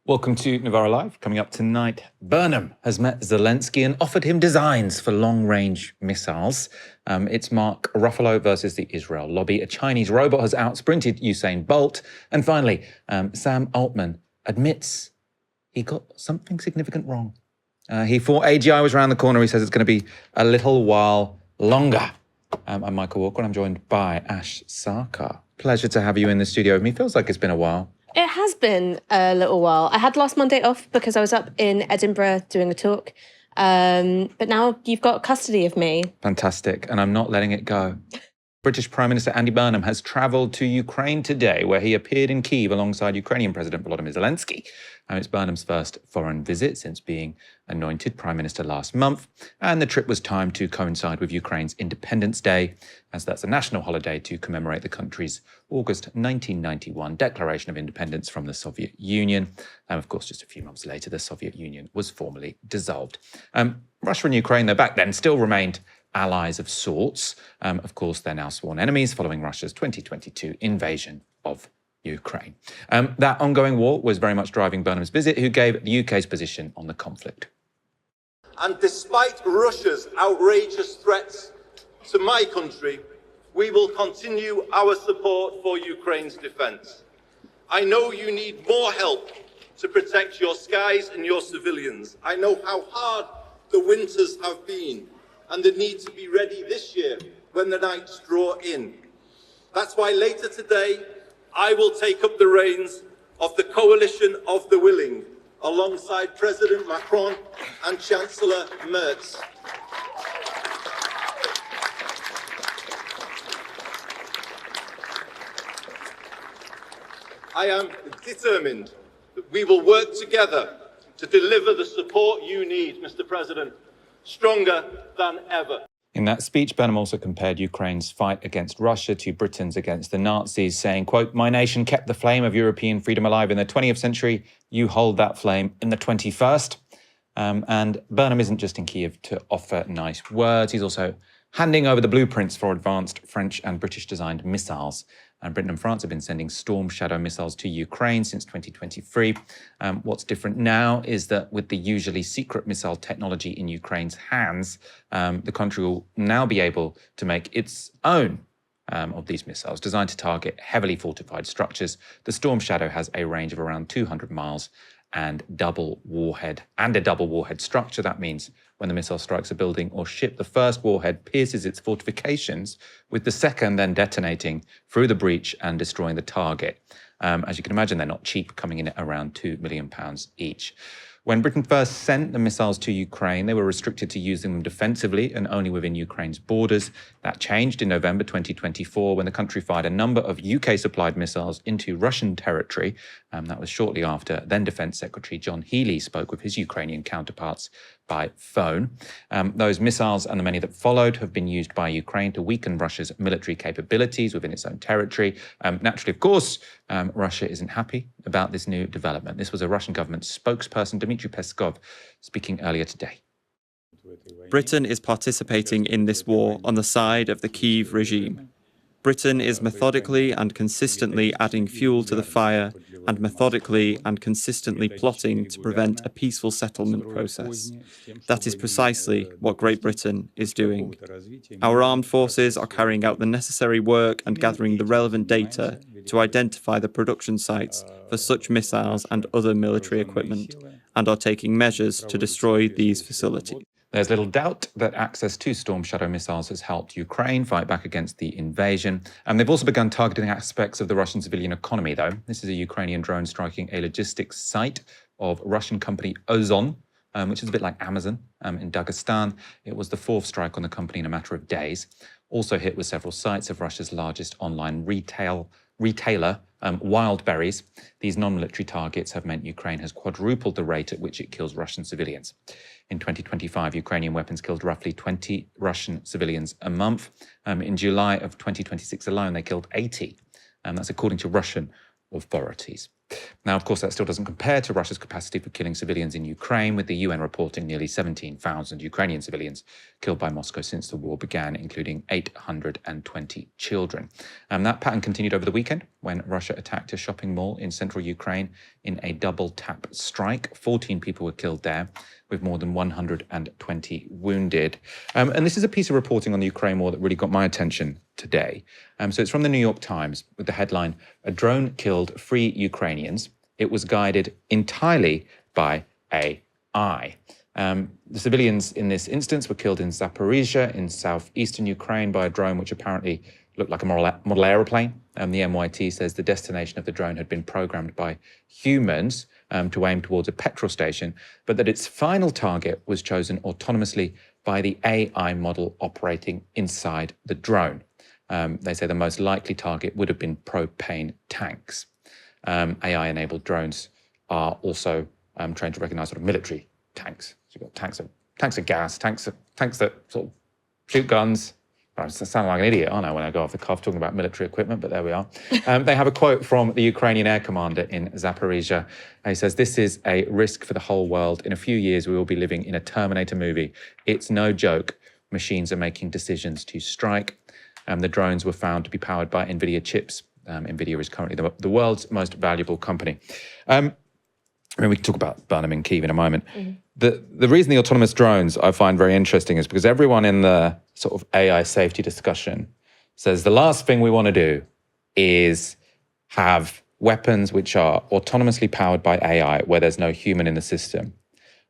Welcome to Novara Live. Coming up tonight, Burnham has met Zelenskyy and offered him designs for long-range missiles. It's Mark Ruffalo versus the Israel lobby. A Chinese robot has outsprinted Usain Bolt. And finally, Sam Altman admits he got something significant wrong. He thought AGI was around the corner. He says it's going to be a little while longer. I'm Michael Walker and I'm joined by Ash Sarkar. Pleasure to have you in the studio with me. Feels like it's been a while. It has been a little while. I had last Monday off because I was up in Edinburgh doing a talk. But now you've got custody of me. Fantastic. And I'm not letting it go. British Prime Minister Andy Burnham has travelled to Ukraine today, where he appeared in Kyiv alongside Ukrainian President Volodymyr Zelenskyy. It's Burnham's first foreign visit since being anointed Prime Minister last month. And the trip was timed to coincide with Ukraine's Independence Day, as that's a national holiday to commemorate the country's August 1991 declaration of independence from the Soviet Union. And of course, just a few months later, the Soviet Union was formally dissolved. Russia and Ukraine, though, back then still remained allies of sorts. Of course, they're now sworn enemies following Russia's 2022 invasion of Ukraine. That ongoing war was very much driving Burnham's visit, who gave the UK's position on the conflict. And despite Russia's outrageous threats to my country, we will continue our support for Ukraine's defence. I know you need more help to protect your skies and your civilians. I know how hard the winters have been and the need to be ready this year when the nights draw in. That's why later today, I will take up the reins of the Coalition of the Willing, alongside President Macron and Chancellor Merz. I am determined that we will work together to deliver the support you need, Mr. President, stronger than ever. In that speech, Burnham also compared Ukraine's fight against Russia to Britain's against the Nazis, saying, quote, "My nation kept the flame of European freedom alive in the 20th century. You hold that flame in the 21st. And Burnham isn't just in Kyiv to offer nice words. He's also handing over the blueprints for advanced French and British-designed missiles. And Britain and France have been sending Storm Shadow missiles to Ukraine since 2023. What's different now is that with the usually secret missile technology in Ukraine's hands, the country will now be able to make its own of these missiles, designed to target heavily fortified structures. The Storm Shadow has a range of around 200 miles and a double warhead structure. That means when the missile strikes a building or ship, the first warhead pierces its fortifications, with the second then detonating through the breach and destroying the target. As you can imagine, they're not cheap, coming in at around £2 million each. When Britain first sent the missiles to Ukraine, they were restricted to using them defensively and only within Ukraine's borders. That changed in November 2024 when the country fired a number of UK-supplied missiles into Russian territory. That was shortly after then Defence Secretary John Healey spoke with his Ukrainian counterparts by phone. Those missiles and the many that followed have been used by Ukraine to weaken Russia's military capabilities within its own territory. Naturally, of course, Russia isn't happy about this new development. This was a Russian government spokesperson, Dmitry Peskov, speaking earlier today. Britain is participating in this war on the side of the Kyiv regime. Britain is methodically and consistently adding fuel to the fire and methodically and consistently plotting to prevent a peaceful settlement process. That is precisely what Great Britain is doing. Our armed forces are carrying out the necessary work and gathering the relevant data to identify the production sites for such missiles and other military equipment, and are taking measures to destroy these facilities. There's little doubt that access to Storm Shadow missiles has helped Ukraine fight back against the invasion. They've also begun targeting aspects of the Russian civilian economy, though. This is a Ukrainian drone striking a logistics site of Russian company Ozon, which is a bit like Amazon in Dagestan. It was the fourth strike on the company in a matter of days. Also hit with several sites of Russia's largest online retailer, Wildberries. These non-military targets have meant Ukraine has quadrupled the rate at which it kills Russian civilians. In 2025, Ukrainian weapons killed roughly 20 Russian civilians a month. In July of 2026 alone, they killed 80. That's according to Russian authorities. Now, of course, that still doesn't compare to Russia's capacity for killing civilians in Ukraine, with the UN reporting nearly 17,000 Ukrainian civilians killed by Moscow since the war began, including 820 children. That pattern continued over the weekend when Russia attacked a shopping mall in central Ukraine in a double tap strike. 14 people were killed there, with more than 120 wounded. And this is a piece of reporting on the Ukraine war that really got my attention today. So it's from the New York Times with the headline, "A drone killed 3 Ukrainians. It was guided entirely by AI." The civilians in this instance were killed in Zaporizhia in southeastern Ukraine by a drone which apparently looked like a model aeroplane. The NYT says the destination of the drone had been programmed by humans to aim towards a petrol station, but that its final target was chosen autonomously by the AI model operating inside the drone. They say the most likely target would have been propane tanks. AI-enabled drones are also trained to recognize sort of military tanks. So you've got tanks of gas, tanks that sort of shoot guns. I sound like an idiot, aren't I, when I go off the cuff talking about military equipment, but there we are. They have a quote from the Ukrainian air commander in Zaporizhia. He says, "This is a risk for the whole world. In a few years, we will be living in a Terminator movie. It's no joke. Machines are making decisions to strike." The drones were found to be powered by NVIDIA chips. NVIDIA is currently the world's most valuable company. We can talk about Burnham in Kyiv in a moment. The reason the autonomous drones I find very interesting is because everyone in the sort of AI safety discussion says the last thing we want to do is have weapons which are autonomously powered by AI where there's no human in the system.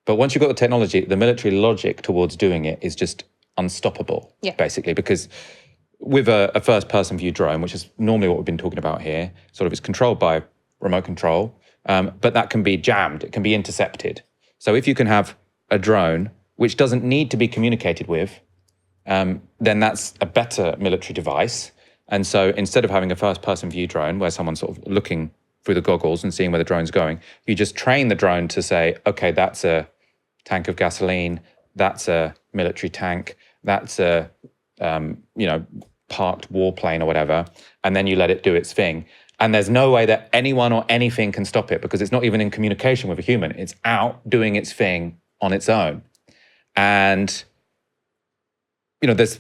But once you've got the technology, the military logic towards doing it is just unstoppable, basically, because with a first-person view drone, which is normally what we've been talking about here, sort of it's controlled by remote control, but that can be jammed, it can be intercepted. So if you can have a drone which doesn't need to be communicated with, then that's a better military device. And so instead of having a first-person view drone where someone's sort of looking through the goggles and seeing where the drone's going, you just train the drone to say, okay, that's a tank of gasoline, that's a military tank, that's a parked warplane or whatever, and then you let it do its thing. And there's no way that anyone or anything can stop it because it's not even in communication with a human. It's out doing its thing on its own. And, there's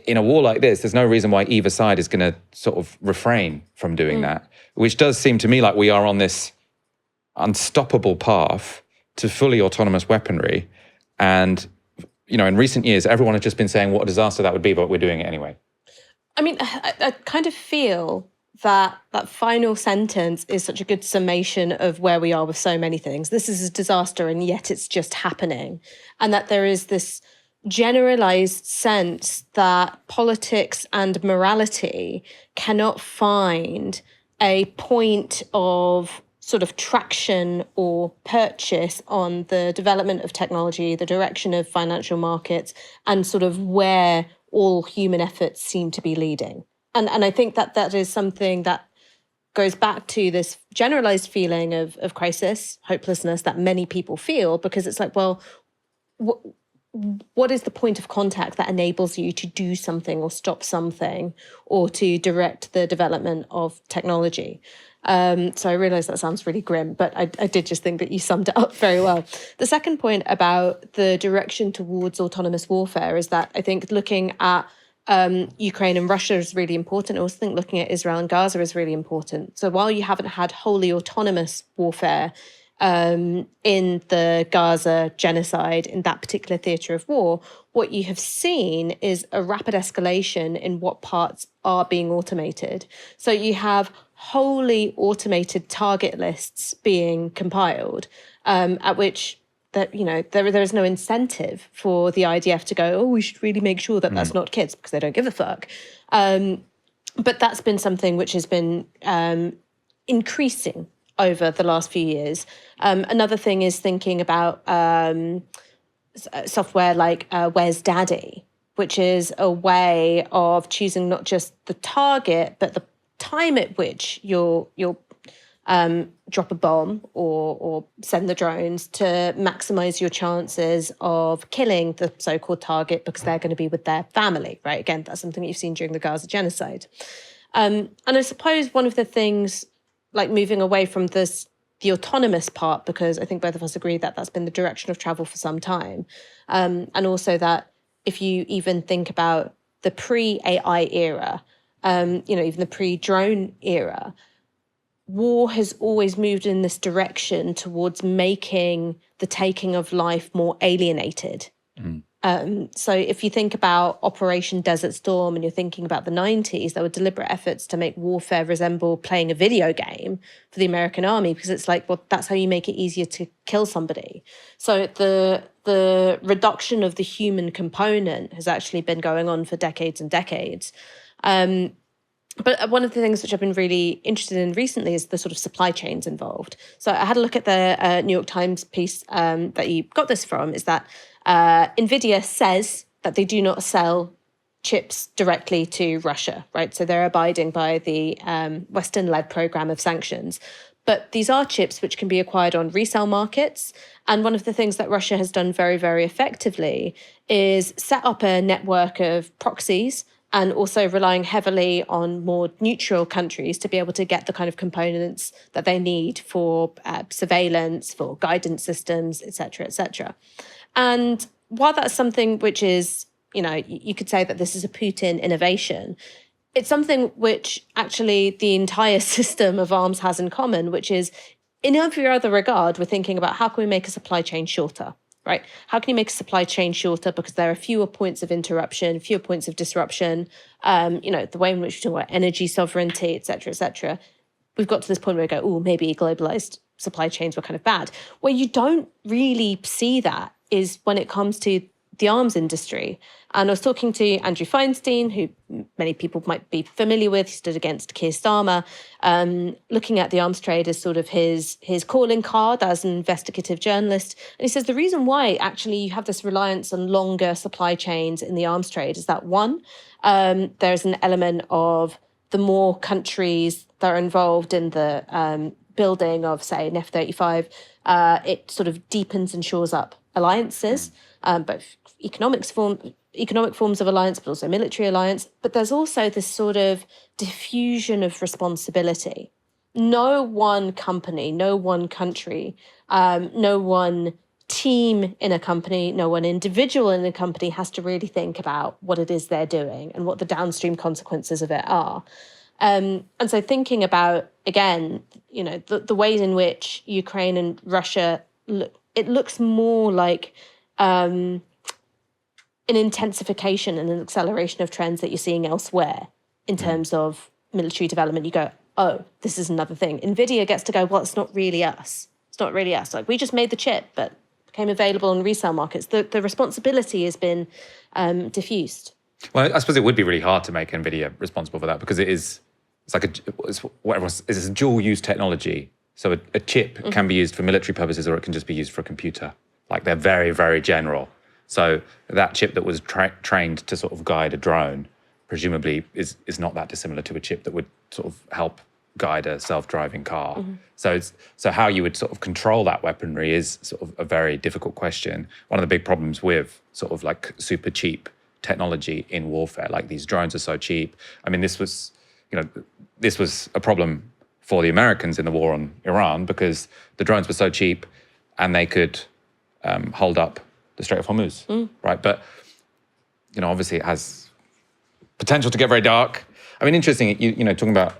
in a war like this, there's no reason why either side is going to sort of refrain from doing that, which does seem to me like we are on this unstoppable path to fully autonomous weaponry. And, in recent years, everyone has just been saying what a disaster that would be, but we're doing it anyway. I mean, I kind of feel that final sentence is such a good summation of where we are with so many things. This is a disaster, and yet it's just happening. And that there is this generalized sense that politics and morality cannot find a point of sort of traction or purchase on the development of technology, the direction of financial markets, and sort of where all human efforts seem to be leading. And I think that is something that goes back to this generalized feeling of crisis, hopelessness that many people feel, because it's like, well, what is the point of contact that enables you to do something or stop something or to direct the development of technology? So I realize that sounds really grim, but I did just think that you summed it up very well. The second point about the direction towards autonomous warfare is that I think looking at Ukraine and Russia is really important. I also think looking at Israel and Gaza is really important. So while you haven't had wholly autonomous warfare in the Gaza genocide, in that particular theatre of war, what you have seen is a rapid escalation in what parts are being automated. So you have wholly automated target lists being compiled, at which there is no incentive for the IDF to go, we should really make sure that that's not kids, because they don't give a fuck. But that's been something which has been increasing over the last few years. Another thing is thinking about software like Where's Daddy, which is a way of choosing not just the target, but the time at which you'll drop a bomb or send the drones to maximize your chances of killing the so-called target because they're going to be with their family, right? Again, that's something that you've seen during the Gaza genocide. And I suppose one of the things, like moving away from the autonomous part, because I think both of us agree that that's been the direction of travel for some time. And also that if you even think about the pre-AI era, even the pre-drone era, war has always moved in this direction towards making the taking of life more alienated. So if you think about Operation Desert Storm and you're thinking about the 90s, there were deliberate efforts to make warfare resemble playing a video game for the American army, because it's like, well, that's how you make it easier to kill somebody. So the reduction of the human component has actually been going on for decades and decades. But one of the things which I've been really interested in recently is the sort of supply chains involved. So I had a look at the New York Times piece that you got this from, is that NVIDIA says that they do not sell chips directly to Russia, right? So they're abiding by the Western-led program of sanctions. But these are chips which can be acquired on resale markets. And one of the things that Russia has done very, very effectively is set up a network of proxies, and also relying heavily on more neutral countries to be able to get the kind of components that they need for surveillance, for guidance systems, et cetera, et cetera. And while that's something which is, you could say that this is a Putin innovation, it's something which actually the entire system of arms has in common, which is, in every other regard, we're thinking about how can we make a supply chain shorter? Right? How can you make a supply chain shorter? Because there are fewer points of interruption, fewer points of disruption, the way in which we talk about energy sovereignty, et cetera, et cetera. We've got to this point where we go, oh, maybe globalized supply chains were kind of bad. Where you don't really see that is when it comes to the arms industry. And I was talking to Andrew Feinstein, who many people might be familiar with. He stood against Keir Starmer, looking at the arms trade as sort of his calling card as an investigative journalist. And he says the reason why actually you have this reliance on longer supply chains in the arms trade is that, one, there's an element of the more countries that are involved in the building of, say, an F-35, it sort of deepens and shores up alliances, both economic forms of alliance, but also military alliance. But there's also this sort of diffusion of responsibility. No one company, no one country, no one team in a company, no one individual in a company has to really think about what it is they're doing and what the downstream consequences of it are. And so thinking about, again, the ways in which Ukraine and Russia it looks more like an intensification and an acceleration of trends that you're seeing elsewhere in terms of military development. You go, oh, this is another thing. NVIDIA gets to go, well, it's not really us. It's not really us. Like, we just made the chip, but became available on resale markets. The responsibility has been diffused. Well, I suppose it would be really hard to make NVIDIA responsible for that, because it's a dual-use technology. So a chip can be used for military purposes, or it can just be used for a computer. Like, they're very, very general. So that chip that was trained to sort of guide a drone, presumably is not that dissimilar to a chip that would sort of help guide a self-driving car. Mm-hmm. So how you would sort of control that weaponry is sort of a very difficult question. One of the big problems with sort of like super cheap technology in warfare, like these drones are so cheap. I mean, this was a problem for the Americans in the war on Iran, because the drones were so cheap and they could hold up the Strait of Hormuz, right? But, obviously it has potential to get very dark. I mean, interesting, talking about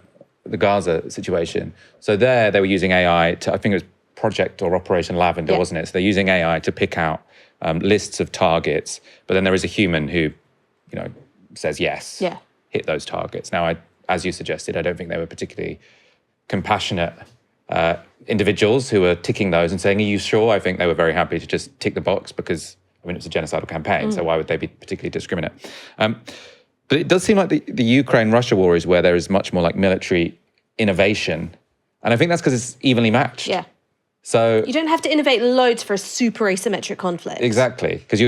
the Gaza situation. So they were using AI to, I think it was Project or Operation Lavender, wasn't it? So they're using AI to pick out lists of targets, but then there is a human who, says yes, hit those targets. Now, as you suggested, I don't think they were particularly compassionate individuals who were ticking those and saying, are you sure? I think they were very happy to just tick the box because, it was a genocidal campaign, so why would they be particularly discriminate? But it does seem like the Ukraine-Russia war is where there is much more like military innovation. And I think that's because it's evenly matched. Yeah. So you don't have to innovate loads for a super asymmetric conflict. Exactly. Because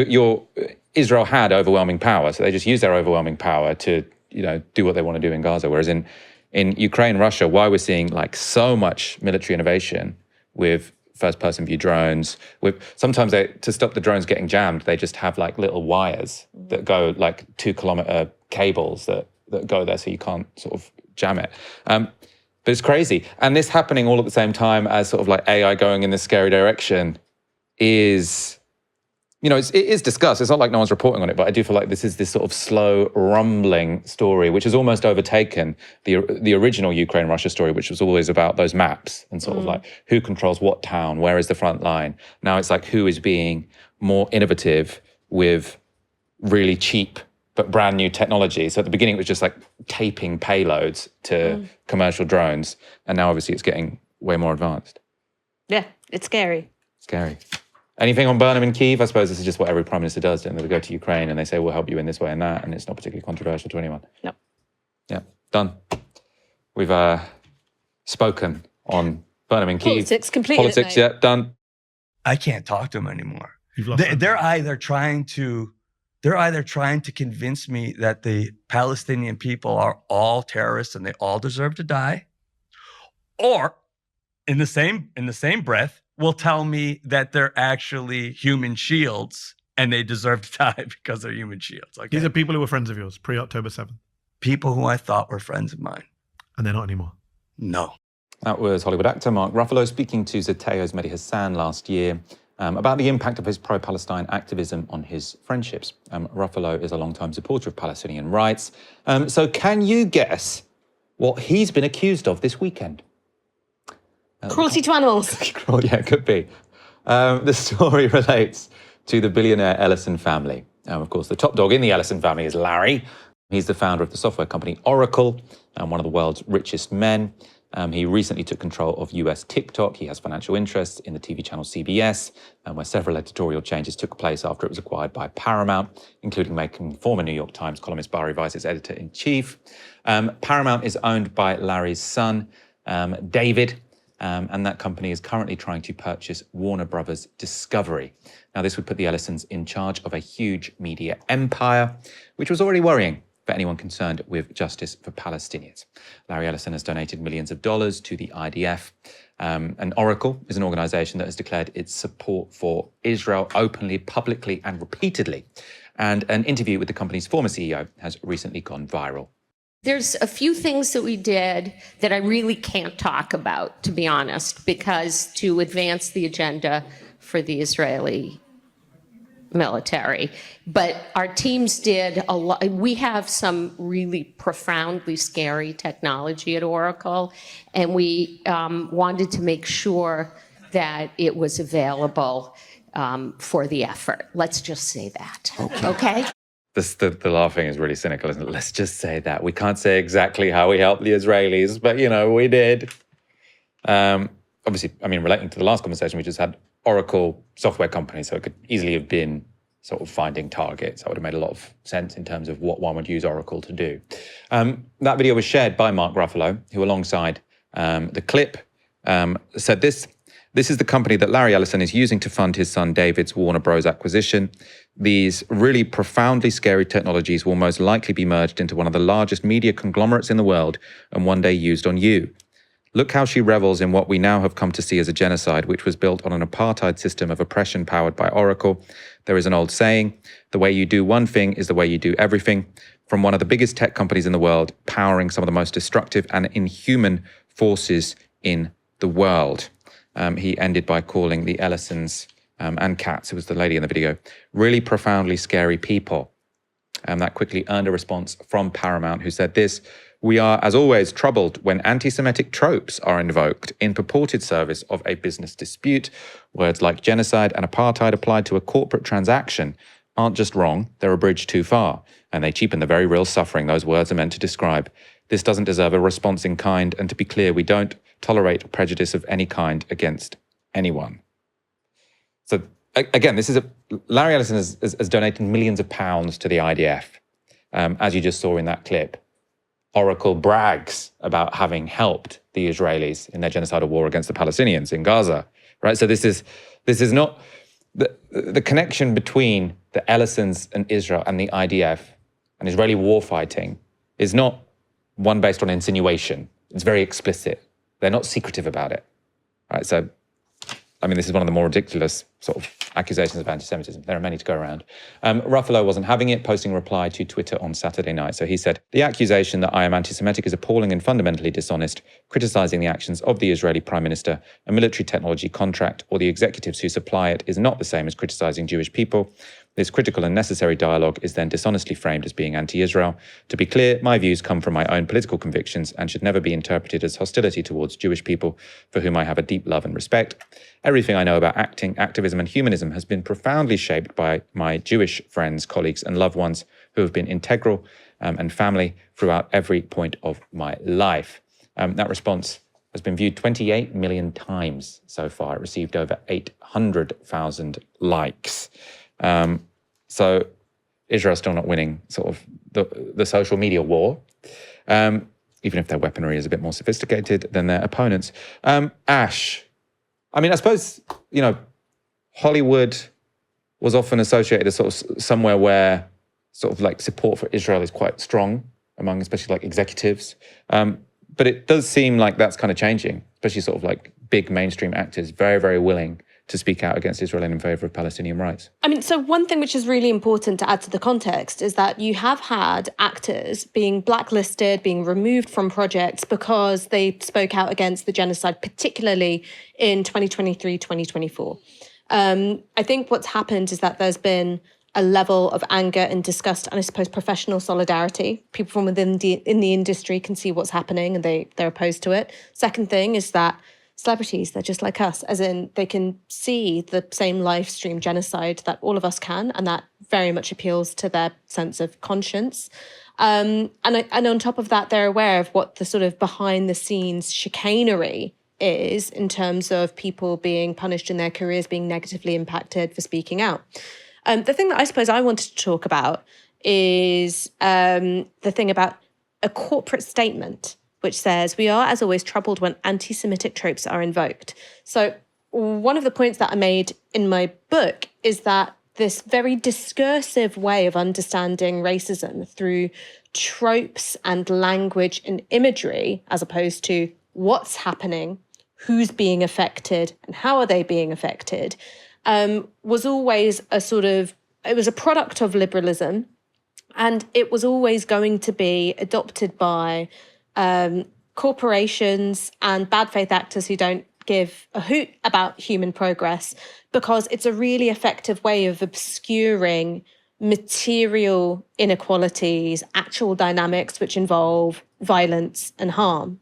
Israel had overwhelming power, so they just used their overwhelming power to, do what they want to do in Gaza. Whereas in Ukraine, Russia, why we're seeing like so much military innovation with first-person view drones, sometimes to stop the drones getting jammed, they just have like little wires that go like 2-kilometer cables that go there so you can't sort of jam it. But it's crazy. And this happening all at the same time as sort of like AI going in this scary direction is, it is discussed. It's not like no one's reporting on it, but I do feel like this is this sort of slow, rumbling story, which has almost overtaken the original Ukraine-Russia story, which was always about those maps and sort of like who controls what town, where is the front line. Now it's like who is being more innovative with really cheap but brand new technology. So at the beginning, it was just like taping payloads to commercial drones. And now obviously it's getting way more advanced. Yeah, it's scary. Scary. Anything on Burnham and Kyiv? I suppose this is just what every prime minister does. Don't they? They go to Ukraine and they say, we'll help you in this way and that. And it's not particularly controversial to anyone. No. Yeah, done. We've spoken on Burnham and Kyiv. Politics completed. Politics, yeah, done. I can't talk to them anymore. You've lost them. They're either trying to convince me that the Palestinian people are all terrorists and they all deserve to die, or in the same breath will tell me that they're actually human shields and they deserve to die because they're human shields. Okay? These are people who were friends of yours pre-October 7th. People who I thought were friends of mine. And they're not anymore. No. That was Hollywood actor Mark Ruffalo speaking to Zateo's Mehdi Hassan last year about the impact of his pro-Palestine activism on his friendships. Ruffalo is a long-time supporter of Palestinian rights. So can you guess what he's been accused of this weekend? Cruelty to animals. Yeah, it could be. The story relates to the billionaire Ellison family. Of course, the top dog in the Ellison family is Larry. He's the founder of the software company Oracle and one of the world's richest men. He recently took control of US TikTok. He has financial interests in the TV channel CBS, where several editorial changes took place after it was acquired by Paramount, including making former New York Times columnist Bari Weiss its editor-in-chief. Paramount is owned by Larry's son, David, and that company is currently trying to purchase Warner Brothers Discovery. Now, this would put the Ellisons in charge of a huge media empire, which was already worrying for anyone concerned with justice for Palestinians. Larry Ellison has donated millions of dollars to the IDF. And Oracle is an organization that has declared its support for Israel openly, publicly, and repeatedly. And an interview with the company's former CEO has recently gone viral. There's a few things that we did that I really can't talk about, to be honest, because to advance the agenda for the Israeli military. But our teams did a lot. We have some really profoundly scary technology at Oracle, and we wanted to make sure that it was available for the effort. Let's just say that. Okay? The laughing is really cynical, isn't it? Let's just say that. We can't say exactly how we helped the Israelis, but, we did. Obviously, relating to the last conversation we just had, Oracle software company, so it could easily have been sort of finding targets. That would have made a lot of sense in terms of what one would use Oracle to do. That video was shared by Mark Ruffalo, who alongside the clip said this. This is the company that Larry Ellison is using to fund his son David's Warner Bros. Acquisition. These really profoundly scary technologies will most likely be merged into one of the largest media conglomerates in the world and one day used on you. Look how she revels in what we now have come to see as a genocide, which was built on an apartheid system of oppression powered by Oracle. There is an old saying, the way you do one thing is the way you do everything. From one of the biggest tech companies in the world, powering some of the most destructive and inhuman forces in the world. He ended by calling the Ellisons and Katz, who was the lady in the video, really profoundly scary people. That quickly earned a response from Paramount, who said this: "We are, as always, troubled when anti-Semitic tropes are invoked in purported service of a business dispute. Words like genocide and apartheid applied to a corporate transaction aren't just wrong, they're a bridge too far, and they cheapen the very real suffering those words are meant to describe. This doesn't deserve a response in kind, and to be clear, we don't tolerate prejudice of any kind against anyone." So again, Larry Ellison has donated millions of pounds to the IDF, as you just saw in that clip. Oracle brags about having helped the Israelis in their genocidal war against the Palestinians in Gaza, right? So this is not the connection between the Ellisons and Israel and the IDF and Israeli warfighting is not one based on insinuation. It's very explicit. They're not secretive about it, right? So, this is one of the more ridiculous sort of accusations of anti-Semitism. There are many to go around. Ruffalo wasn't having it, posting a reply to Twitter on Saturday night. So he said, "The accusation that I am anti-Semitic is appalling and fundamentally dishonest. Criticizing the actions of the Israeli Prime Minister, a military technology contract, or the executives who supply it is not the same as criticizing Jewish people. This critical and necessary dialogue is then dishonestly framed as being anti-Israel. To be clear, my views come from my own political convictions and should never be interpreted as hostility towards Jewish people, for whom I have a deep love and respect. Everything I know about acting, activism, and humanism has been profoundly shaped by my Jewish friends, colleagues, and loved ones who have been integral and family throughout every point of my life." That response has been viewed 28 million times so far. It received over 800,000 likes. So Israel's still not winning sort of the social media war, even if their weaponry is a bit more sophisticated than their opponents. Ash, I mean, I suppose, Hollywood was often associated as sort of somewhere where sort of like support for Israel is quite strong among especially like executives. But it does seem like that's kind of changing, especially sort of like big mainstream actors, very, very willing to speak out against Israel and in favour of Palestinian rights. I mean, so one thing which is really important to add to the context is that you have had actors being blacklisted, being removed from projects because they spoke out against the genocide, particularly in 2023, 2024. I think what's happened is that there's been a level of anger and disgust and I suppose professional solidarity. People from within the industry can see what's happening and they're opposed to it. Second thing is that celebrities, they're just like us, as in they can see the same live stream genocide that all of us can, and that very much appeals to their sense of conscience. And on top of that, they're aware of what the sort of behind the scenes chicanery is in terms of people being punished in their careers, being negatively impacted for speaking out. The thing that I suppose I wanted to talk about is the thing about a corporate statement which says, "We are, as always, troubled when anti-Semitic tropes are invoked." So one of the points that I made in my book is that this very discursive way of understanding racism through tropes and language and imagery, as opposed to what's happening, who's being affected, and how are they being affected, was always it was a product of liberalism, and it was always going to be adopted by corporations and bad faith actors who don't give a hoot about human progress, because it's a really effective way of obscuring material inequalities, actual dynamics which involve violence and harm.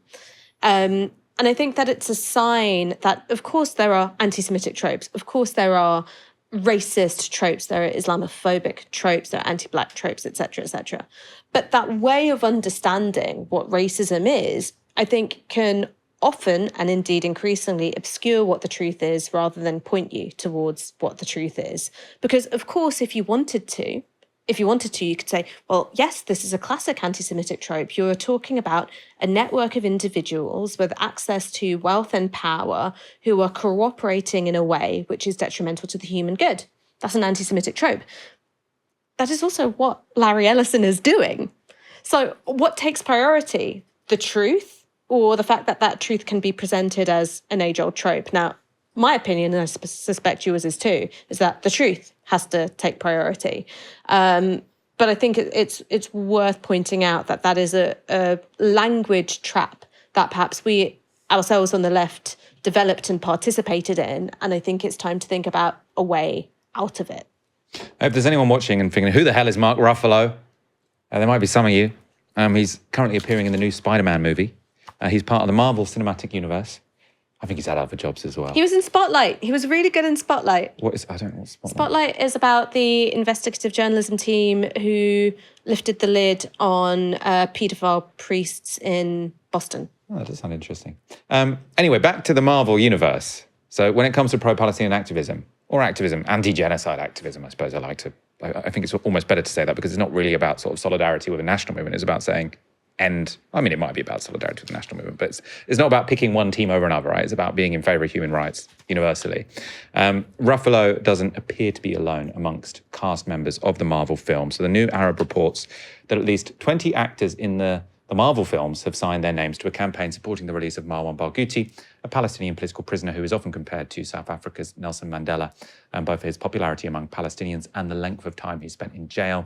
And I think that it's a sign that, of course, there are anti-Semitic tropes. Of course, there are racist tropes. There are Islamophobic tropes. There are anti-Black tropes, et cetera, But that way of understanding what racism is, I think, can often, and indeed increasingly, obscure what the truth is rather than point you towards what the truth is. Because, of course, if you wanted to, you could say, well, yes, this is a classic anti-Semitic trope. You're talking about a network of individuals with access to wealth and power who are cooperating in a way which is detrimental to the human good. That's an anti-Semitic trope. That is also what Larry Ellison is doing. So what takes priority? The truth, or the fact that that truth can be presented as an age-old trope? Now, my opinion, and I suspect yours is too, is that the truth has to take priority. But I think it's worth pointing out that that is a language trap that perhaps we ourselves on the left developed and participated in. And I think it's time to think about a way out of it. If there's anyone watching and thinking, who the hell is Mark Ruffalo? There might be some of you. He's currently appearing in the new Spider-Man movie. He's part of the Marvel Cinematic Universe. I think he's had other jobs as well. He was in Spotlight. He was really good in Spotlight. I don't know what Spotlight. Spotlight is about the investigative journalism team who lifted the lid on paedophile priests in Boston. Oh, that does sound interesting. Anyway, back to the Marvel universe. So when it comes to pro-Palestinian activism, or activism, anti-genocide activism, I suppose I think it's almost better to say that, because it's not really about sort of solidarity with a national movement. It's about saying, it might be about solidarity with the national movement, but it's not about picking one team over another, right? It's about being in favour of human rights universally. Ruffalo doesn't appear to be alone amongst cast members of the Marvel film. So the New Arab reports that at least 20 actors in the The Marvel films have signed their names to a campaign supporting the release of Marwan Barghouti, a Palestinian political prisoner who is often compared to South Africa's Nelson Mandela, both for his popularity among Palestinians and the length of time he spent in jail.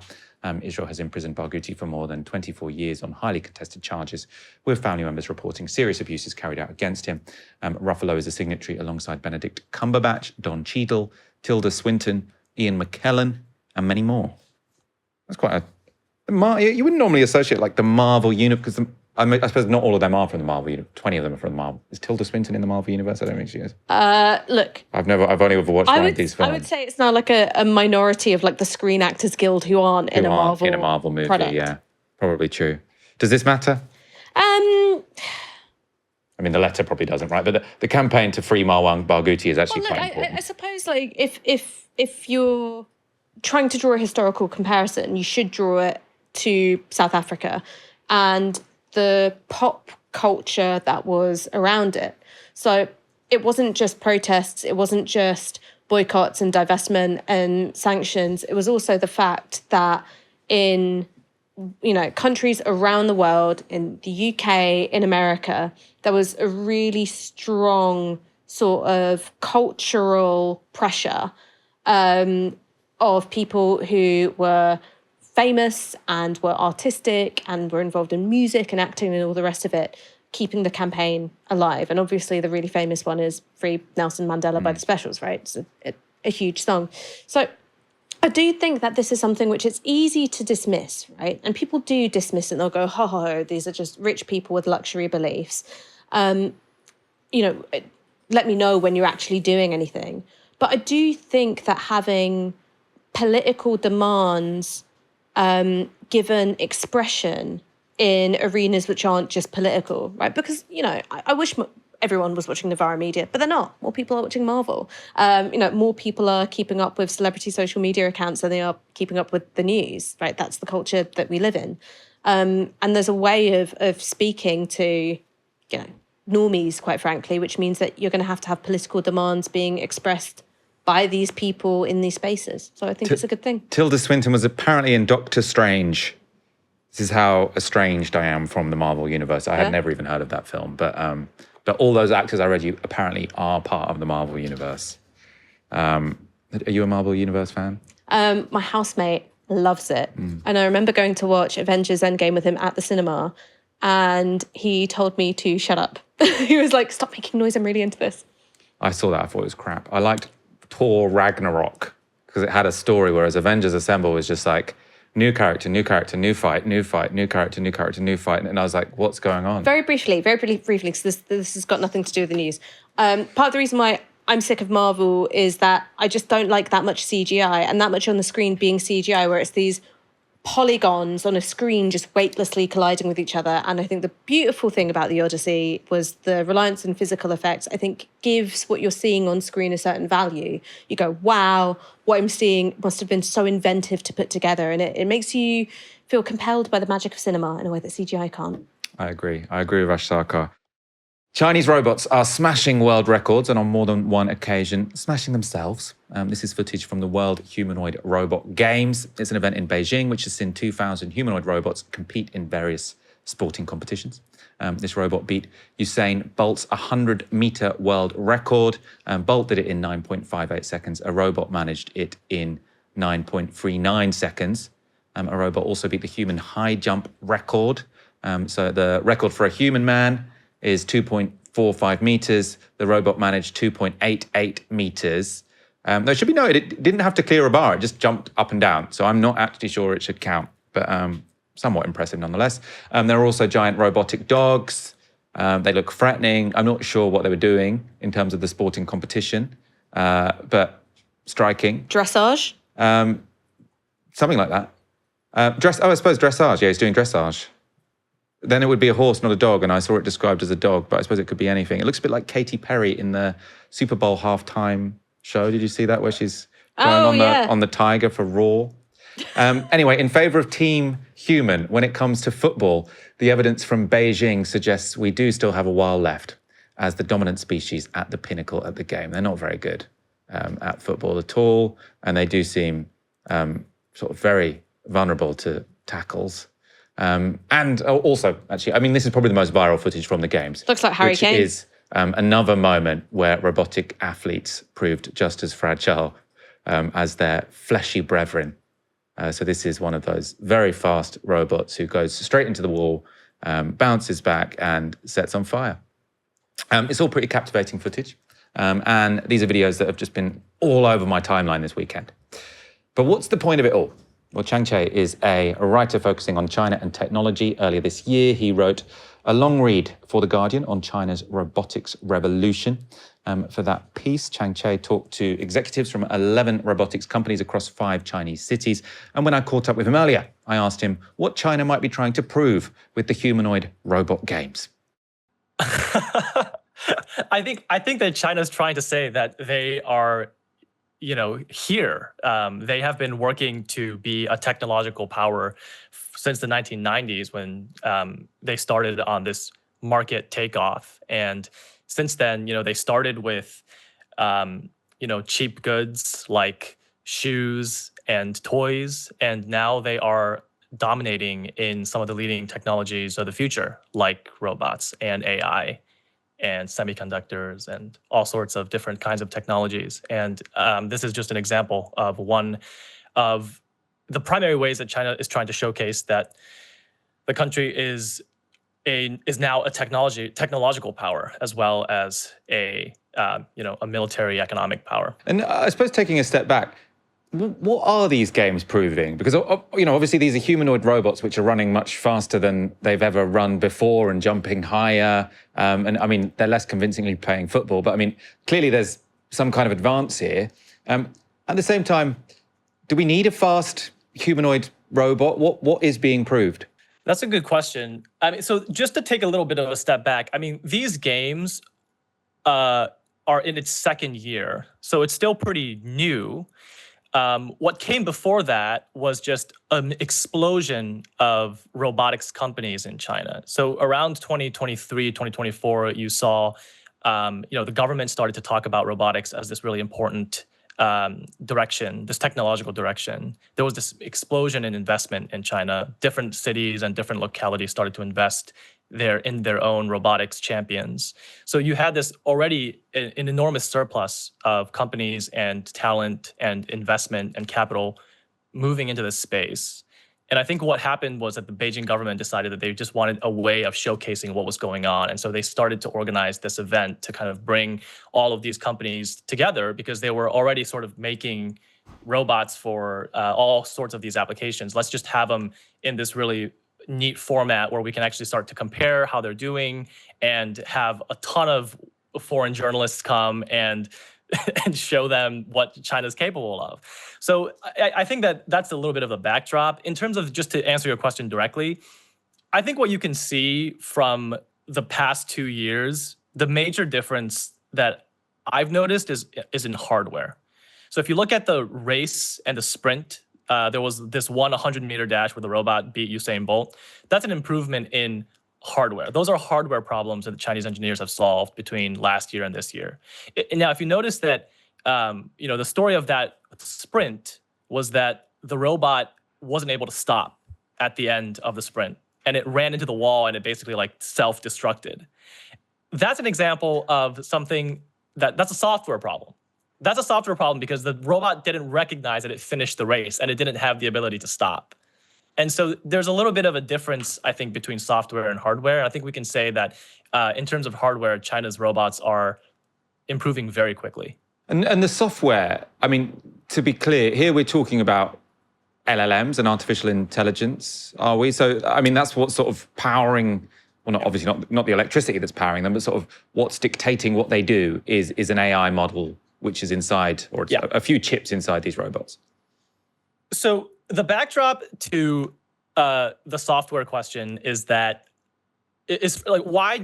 Israel has imprisoned Barghouti for more than 24 years on highly contested charges, with family members reporting serious abuses carried out against him. Ruffalo is a signatory alongside Benedict Cumberbatch, Don Cheadle, Tilda Swinton, Ian McKellen, and many more. That's quite a... You wouldn't normally associate like the Marvel universe, because I suppose not all of them are from the Marvel universe. 20 of them are from the Marvel. Is Tilda Swinton in the Marvel universe? I don't think she is. Look, I've only ever watched one of these films. I would say it's now like a minority of like the Screen Actors Guild who aren't in a Marvel movie. product. Yeah, probably true. Does this matter? Um, I mean, the letter probably doesn't, right? But the campaign to free Marwan Barghouti is actually quite important. I suppose like if you're trying to draw a historical comparison, you should draw it to South Africa and the pop culture that was around it. So it wasn't just protests, it wasn't just boycotts and divestment and sanctions. It was also the fact that in countries around the world, in the UK, in America, there was a really strong sort of cultural pressure of people who were famous and were artistic and were involved in music and acting and all the rest of it, keeping the campaign alive. And obviously the really famous one is Free Nelson Mandela by the Specials, right? It's a huge song. So I do think that this is something which it's easy to dismiss, right? And people do dismiss it and they'll go, ho, these are just rich people with luxury beliefs. Let me know when you're actually doing anything. But I do think that having political demands given expression in arenas which aren't just political, right? Because, I wish everyone was watching Novara media, but they're not. More people are watching Marvel. More people are keeping up with celebrity social media accounts than they are keeping up with the news, right? That's the culture that we live in. And there's a way of speaking to, normies, quite frankly, which means that you're going to have political demands being expressed by these people in these spaces. So I think it's a good thing. Tilda Swinton was apparently in Doctor Strange. This is how estranged I am from the Marvel universe. I had never even heard of that film. But all those actors I read you apparently are part of the Marvel universe. Are you a Marvel universe fan? My housemate loves it. And I remember going to watch Avengers Endgame with him at the cinema, and he told me to shut up. He was like, stop making noise, I'm really into this. I saw that, I thought it was crap. I liked Thor Ragnarok because it had a story, whereas Avengers Assemble was just like new character, new fight, new character, new fight. And I was like, what's going on? Very briefly, because this has got nothing to do with the news. Part of the reason why I'm sick of Marvel is that I just don't like that much CGI and that much on the screen being CGI, where it's these polygons on a screen just weightlessly colliding with each other. And I think the beautiful thing about the Odyssey was the reliance on physical effects, I think, gives what you're seeing on screen a certain value. You go, wow, what I'm seeing must have been so inventive to put together. And it makes you feel compelled by the magic of cinema in a way that CGI can't. I agree with Rash Sarkar. Chinese robots are smashing world records and on more than one occasion smashing themselves. This is footage from the World Humanoid Robot Games. It's an event in Beijing which has seen 2,000 humanoid robots compete in various sporting competitions. This robot beat Usain Bolt's 100-meter world record. Bolt did it in 9.58 seconds. A robot managed it in 9.39 seconds. A robot also beat the human high jump record. So the record for a human man is 2.45 meters. The robot managed 2.88 meters. Though it should be noted, it didn't have to clear a bar. It just jumped up and down. So I'm not actually sure it should count, but somewhat impressive nonetheless. There are also giant robotic dogs. They look threatening. I'm not sure what they were doing in terms of the sporting competition, but striking. Dressage? Something like that. I suppose dressage. Yeah, he's doing dressage. Then it would be a horse, not a dog, and I saw it described as a dog, but I suppose it could be anything. It looks a bit like Katy Perry in the Super Bowl halftime show. Did you see that, where she's going on the tiger for Raw? Anyway, in favour of Team Human, when it comes to football, the evidence from Beijing suggests we do still have a while left as the dominant species at the pinnacle of the game. They're not very good at football at all, and they do seem sort of very vulnerable to tackles. And also, actually, I mean, this is probably the most viral footage from the games. Looks like Harry which Kane. is another moment where robotic athletes proved just as fragile as their fleshy brethren. So this is one of those very fast robots who goes straight into the wall, bounces back and sets on fire. It's all pretty captivating footage. And these are videos that have just been all over my timeline this weekend. But what's the point of it all? Well, Chang Che is a writer focusing on China and technology. Earlier this year, he wrote a long read for The Guardian on China's robotics revolution. For that piece, Chang Che talked to executives from 11 robotics companies across 5 Chinese cities. And when I caught up with him earlier, I asked him what China might be trying to prove with the humanoid robot games. I think that China's trying to say that they are, here. They have been working to be a technological power since the 1990s when they started on this market takeoff. And since then, they started with, cheap goods like shoes and toys. And now they are dominating in some of the leading technologies of the future, like robots and AI. And semiconductors and all sorts of different kinds of technologies. And this is just an example of one of the primary ways that China is trying to showcase that the country is now a technological power as well as a military economic power. And I suppose taking a step back, what are these games proving? Because, obviously these are humanoid robots which are running much faster than they've ever run before and jumping higher. And I mean, they're less convincingly playing football, but I mean, clearly there's some kind of advance here. At the same time, do we need a fast humanoid robot? What is being proved? That's a good question. I mean, so just to take a little bit of a step back, I mean, these games are in its second year, so it's still pretty new. What came before that was just an explosion of robotics companies in China. So around 2023, 2024, you saw, the government started to talk about robotics as this really important direction, this technological direction. There was this explosion in investment in China. Different cities and different localities started to invest in their own robotics champions. So you had this already an enormous surplus of companies and talent and investment and capital moving into this space. And I think what happened was that the Beijing government decided that they just wanted a way of showcasing what was going on. And so they started to organize this event to kind of bring all of these companies together because they were already sort of making robots for all sorts of these applications. Let's just have them in this really neat format where we can actually start to compare how they're doing and have a ton of foreign journalists come and show them what China's capable of. So I think that that's a little bit of a backdrop. In terms of, just to answer your question directly, I think what you can see from the past 2 years, the major difference that I've noticed is in hardware. So if you look at the race and the sprint, there was this 100-meter dash where the robot beat Usain Bolt. That's an improvement in hardware. Those are hardware problems that the Chinese engineers have solved between last year and this year. Now, if you notice that, the story of that sprint was that the robot wasn't able to stop at the end of the sprint, and it ran into the wall and it basically self-destructed. That's an example of something that's a software problem. That's a software problem because the robot didn't recognize that it finished the race and it didn't have the ability to stop. And so there's a little bit of a difference, I think, between software and hardware. I think we can say that in terms of hardware, China's robots are improving very quickly. And the software, I mean, to be clear, here we're talking about LLMs and artificial intelligence, are we? So, I mean, that's what's sort of powering, well, obviously not the electricity that's powering them, but sort of what's dictating what they do is an AI model which is inside, or a few chips inside these robots. So the backdrop to the software question is that why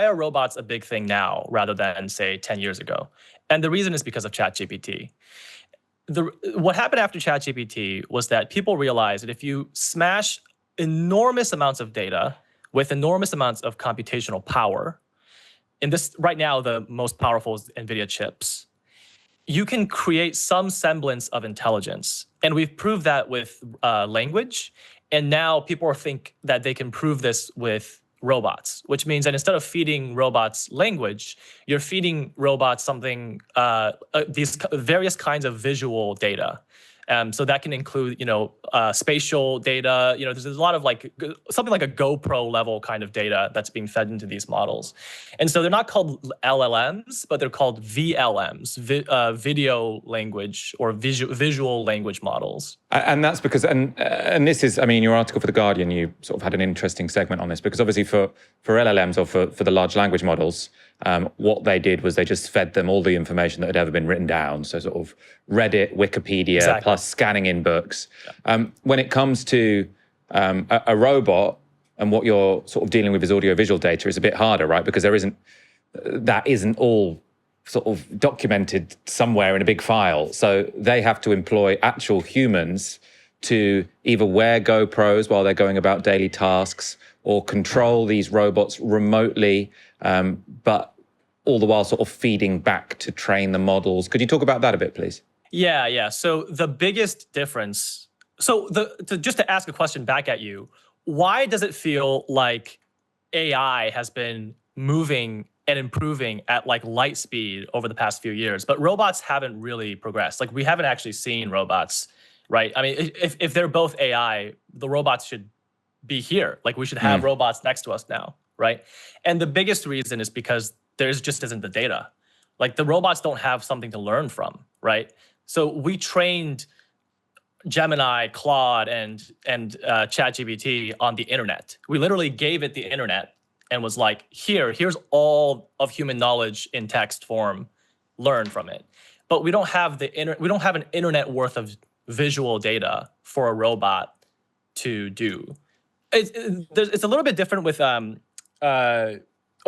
are robots a big thing now rather than, say, 10 years ago? And the reason is because of ChatGPT. What happened after ChatGPT was that people realized that if you smash enormous amounts of data with enormous amounts of computational power, in this right now, the most powerful is NVIDIA chips, you can create some semblance of intelligence. And we've proved that with language And now people think that they can prove this with robots, which means that instead of feeding robots language, you're feeding robots something, these various kinds of visual data. So that can include, spatial data. There's a lot of something like a GoPro level kind of data that's being fed into these models. And so they're not called LLMs, but they're called VLMs, video language or visual language models. And that's because, and this is, I mean, your article for The Guardian, you sort of had an interesting segment on this, because obviously for LLMs or for the large language models, what they did was they just fed them all the information that had ever been written down. So sort of Reddit, Wikipedia, Exactly. plus scanning in books. When it comes to a robot, and what you're sort of dealing with is audiovisual data, is a bit harder, right? Because that isn't all sort of documented somewhere in a big file. So they have to employ actual humans to either wear GoPros while they're going about daily tasks or control these robots remotely, but all the while sort of feeding back to train the models. Could you talk about that a bit, please? Yeah. So the biggest difference, just to ask a question back at you, why does it feel like AI has been moving and improving at like light speed over the past few years, but robots haven't really progressed? Like, we haven't actually seen robots, right? I mean, if they're both AI, the robots should be here. Like, we should have robots next to us now, right? And the biggest reason is because there's just isn't the data. Like, the robots don't have something to learn from, right? So we trained Gemini, Claude, and ChatGPT on the internet. We literally gave it the internet and was like, here's all of human knowledge in text form. Learn from it. But we don't have we don't have an internet worth of visual data for a robot to do. It's a little bit different with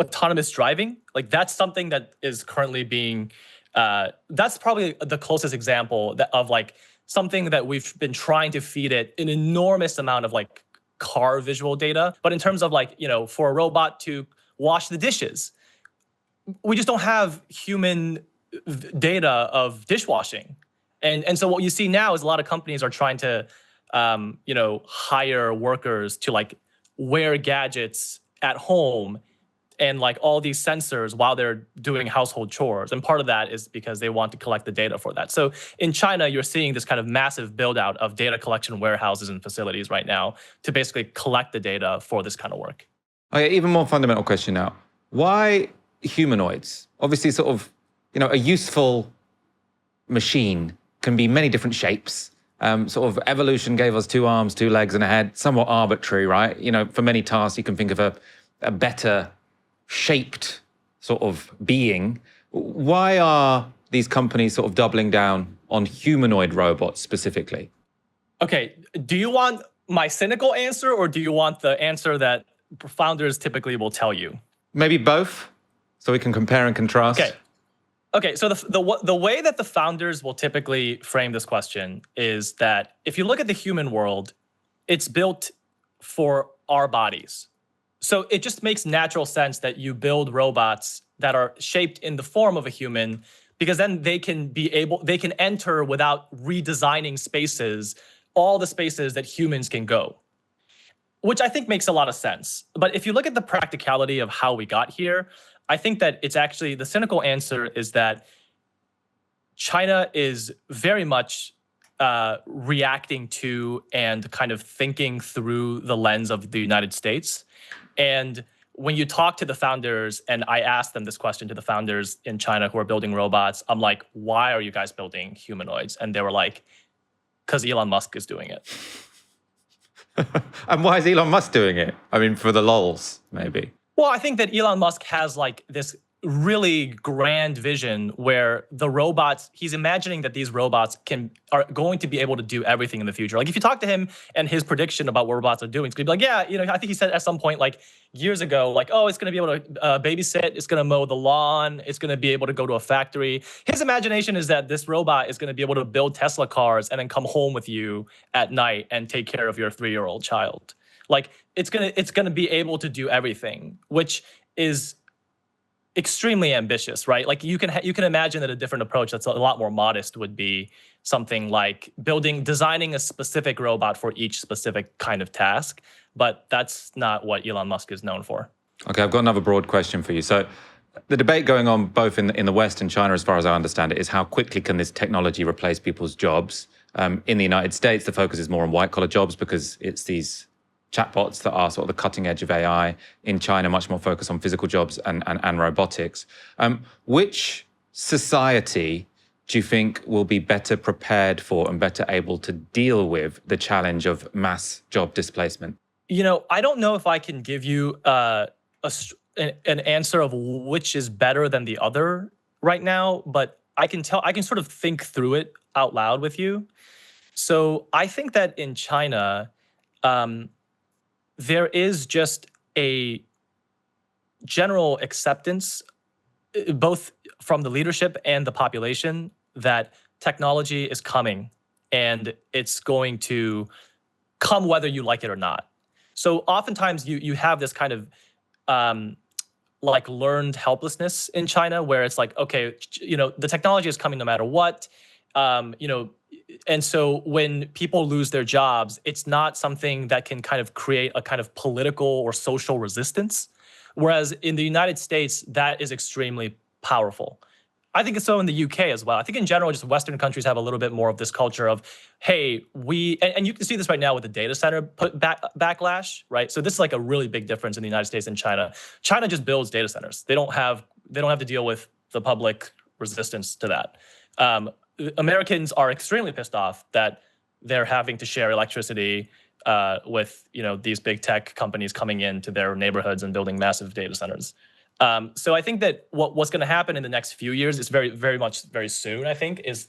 autonomous driving. Like, that's something that is currently being. That's probably the closest example of like something that we've been trying to feed it an enormous amount of like car visual data. But in terms of like, for a robot to wash the dishes, we just don't have human data of dishwashing. And so what you see now is a lot of companies are trying to, hire workers to like wear gadgets at home and like all these sensors while they're doing household chores. And part of that is because they want to collect the data for that. So in China, you're seeing this kind of massive build out of data collection warehouses and facilities right now to basically collect the data for this kind of work. Okay, even more fundamental question now. Why humanoids? Obviously, sort of, a useful machine can be many different shapes. Sort of evolution gave us 2 arms, 2 legs, and a head. Somewhat arbitrary, right? For many tasks, you can think of a better shaped sort of being. Why are these companies sort of doubling down on humanoid robots specifically? Okay, do you want my cynical answer, or do you want the answer that founders typically will tell you? Maybe both, so we can compare and contrast. Okay. So the way that the founders will typically frame this question is that if you look at the human world, it's built for our bodies. So it just makes natural sense that you build robots that are shaped in the form of a human, because then they can enter without redesigning spaces, all the spaces that humans can go, which I think makes a lot of sense. But if you look at the practicality of how we got here, I think that it's actually, the cynical answer is that China is very much reacting to and kind of thinking through the lens of the United States. And when you talk to the founders, and I asked them this question to the founders in China who are building robots, I'm like, why are you guys building humanoids? And they were like, because Elon Musk is doing it. And why is Elon Musk doing it? I mean, for the lols, maybe. Well, I think that Elon Musk has like this really grand vision where the robots, he's imagining that these robots are going to be able to do everything in the future. Like, if you talk to him and his prediction about what robots are doing, it's gonna be like, yeah, I think he said at some point like years ago, like, oh, it's gonna be able to babysit, it's gonna mow the lawn, it's gonna be able to go to a factory. His imagination is that this robot is gonna be able to build Tesla cars and then come home with you at night and take care of your 3-year-old child. Like, it's gonna be able to do everything, which is extremely ambitious, right? Like you can imagine that a different approach that's a lot more modest would be something like designing a specific robot for each specific kind of task. But that's not what Elon Musk is known for. Okay, I've got another broad question for you. So the debate going on both in the West and China, as far as I understand it, is how quickly can this technology replace people's jobs? In the United States, the focus is more on white-collar jobs because it's these chatbots that are sort of the cutting edge of AI. In China, much more focus on physical jobs and robotics. Which society do you think will be better prepared for and better able to deal with the challenge of mass job displacement? I don't know if I can give you an answer of which is better than the other right now, but I can sort of think through it out loud with you. So I think that in China, there is just a general acceptance, both from the leadership and the population, that technology is coming and it's going to come whether you like it or not. So oftentimes you have this kind of like learned helplessness in China where it's like, okay, the technology is coming no matter what, and so when people lose their jobs, it's not something that can kind of create a kind of political or social resistance. Whereas in the United States, that is extremely powerful. I think it's so in the UK as well. I think in general, just Western countries have a little bit more of this culture of, hey, and you can see this right now with the data center backlash, right? So this is like a really big difference in the United States and China. China just builds data centers. They don't have to deal with the public resistance to that. Americans are extremely pissed off that they're having to share electricity with these big tech companies coming into their neighborhoods and building massive data centers. So I think that what's going to happen in the next few years is very soon, I think, is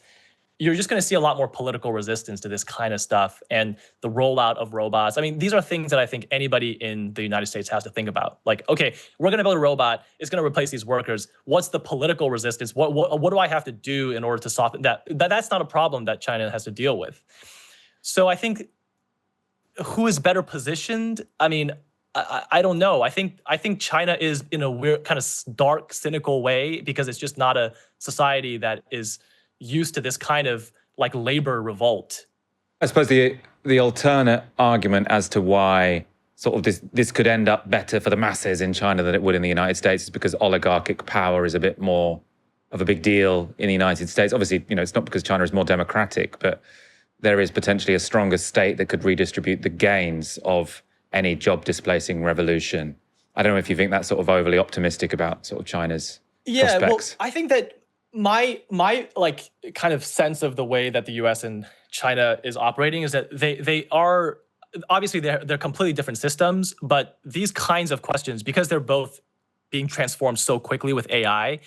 you're just going to see a lot more political resistance to this kind of stuff and the rollout of robots. I mean, these are things that I think anybody in the United States has to think about. Like, okay, we're going to build a robot. It's going to replace these workers. What's the political resistance? What do I have to do in order to soften that? That's not a problem that China has to deal with. So I think who is better positioned? I mean, I don't know. I think China is in a weird, kind of dark, cynical way because it's just not a society that is used to this kind of like labor revolt. I suppose the alternate argument as to why sort of this could end up better for the masses in China than it would in the United States is because oligarchic power is a bit more of a big deal in the United States. Obviously, it's not because China is more democratic, but there is potentially a stronger state that could redistribute the gains of any job displacing revolution. I don't know if you think that's sort of overly optimistic about sort of China's prospects. Well, I think that my like kind of sense of the way that the US and China is operating is that they are obviously they're completely different systems, but these kinds of questions, because they're both being transformed so quickly with AI,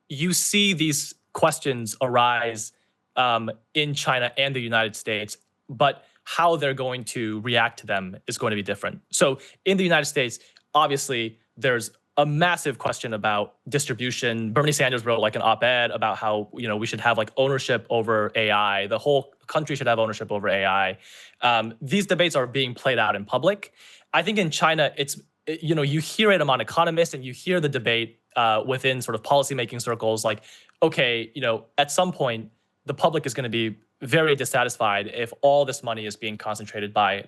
you see these questions arise in China and the United States, but how they're going to react to them is going to be different. So in the United States, obviously, there's a massive question about distribution. Bernie Sanders wrote like an op-ed about how we should have like ownership over AI. The whole country should have ownership over AI. These debates are being played out in public. I think in China, it's you hear it among economists and you hear the debate within sort of policymaking circles. Like, okay, at some point, the public is going to be very dissatisfied if all this money is being concentrated by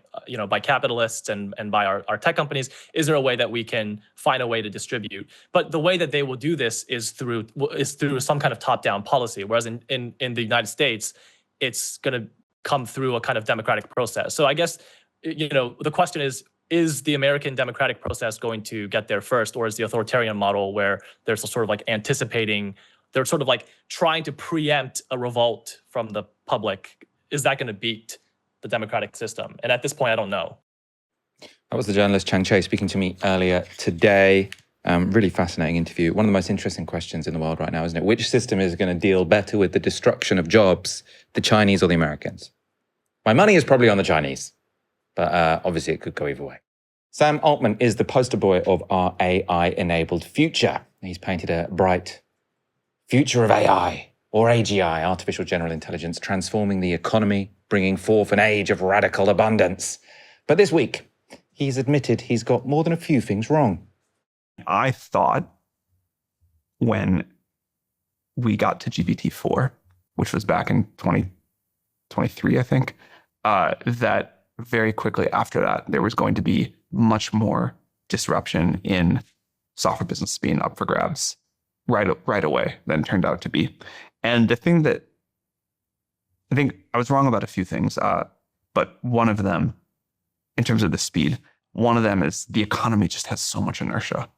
capitalists and by our tech companies. Is there a way that we can find a way to distribute? But the way that they will do this is through some kind of top-down policy, whereas in the United States, it's going to come through a kind of democratic process. So I guess the question is the American democratic process going to get there first, or is the authoritarian model where there's a sort of like anticipating, they're sort of like trying to preempt a revolt from the public, is that going to beat the democratic system? And at this point, I don't know. That was the journalist Chang Che speaking to me earlier today. Really fascinating interview. One of the most interesting questions in the world right now, isn't it? Which system is going to deal better with the destruction of jobs, the Chinese or the Americans? My money is probably on the Chinese, but obviously it could go either way. Sam Altman is the poster boy of our AI-enabled future. He's painted a bright future of AI, or AGI, artificial general intelligence, transforming the economy, bringing forth an age of radical abundance. But this week, he's admitted he's got more than a few things wrong. I thought when we got to GPT-4, which was back in 2023, I think, that very quickly after that, there was going to be much more disruption in software business being up for grabs right away than it turned out to be. And the thing that I think I was wrong about a few things, but one of them, in terms of the speed, one of them is the economy just has so much inertia.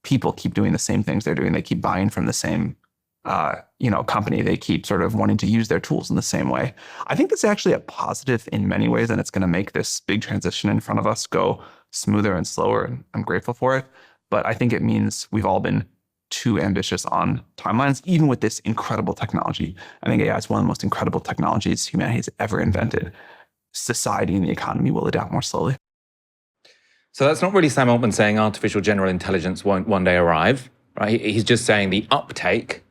People keep doing the same things they're doing. They keep buying from the same company. They keep sort of wanting to use their tools in the same way. I think that's actually a positive in many ways, and it's going to make this big transition in front of us go smoother and slower, and I'm grateful for it. But I think it means we've all been too ambitious on timelines, even with this incredible technology. I think AI is one of the most incredible technologies humanity has ever invented. Society and the economy will adapt more slowly. So that's not really Sam Altman saying artificial general intelligence won't one day arrive, right? He's just saying the uptake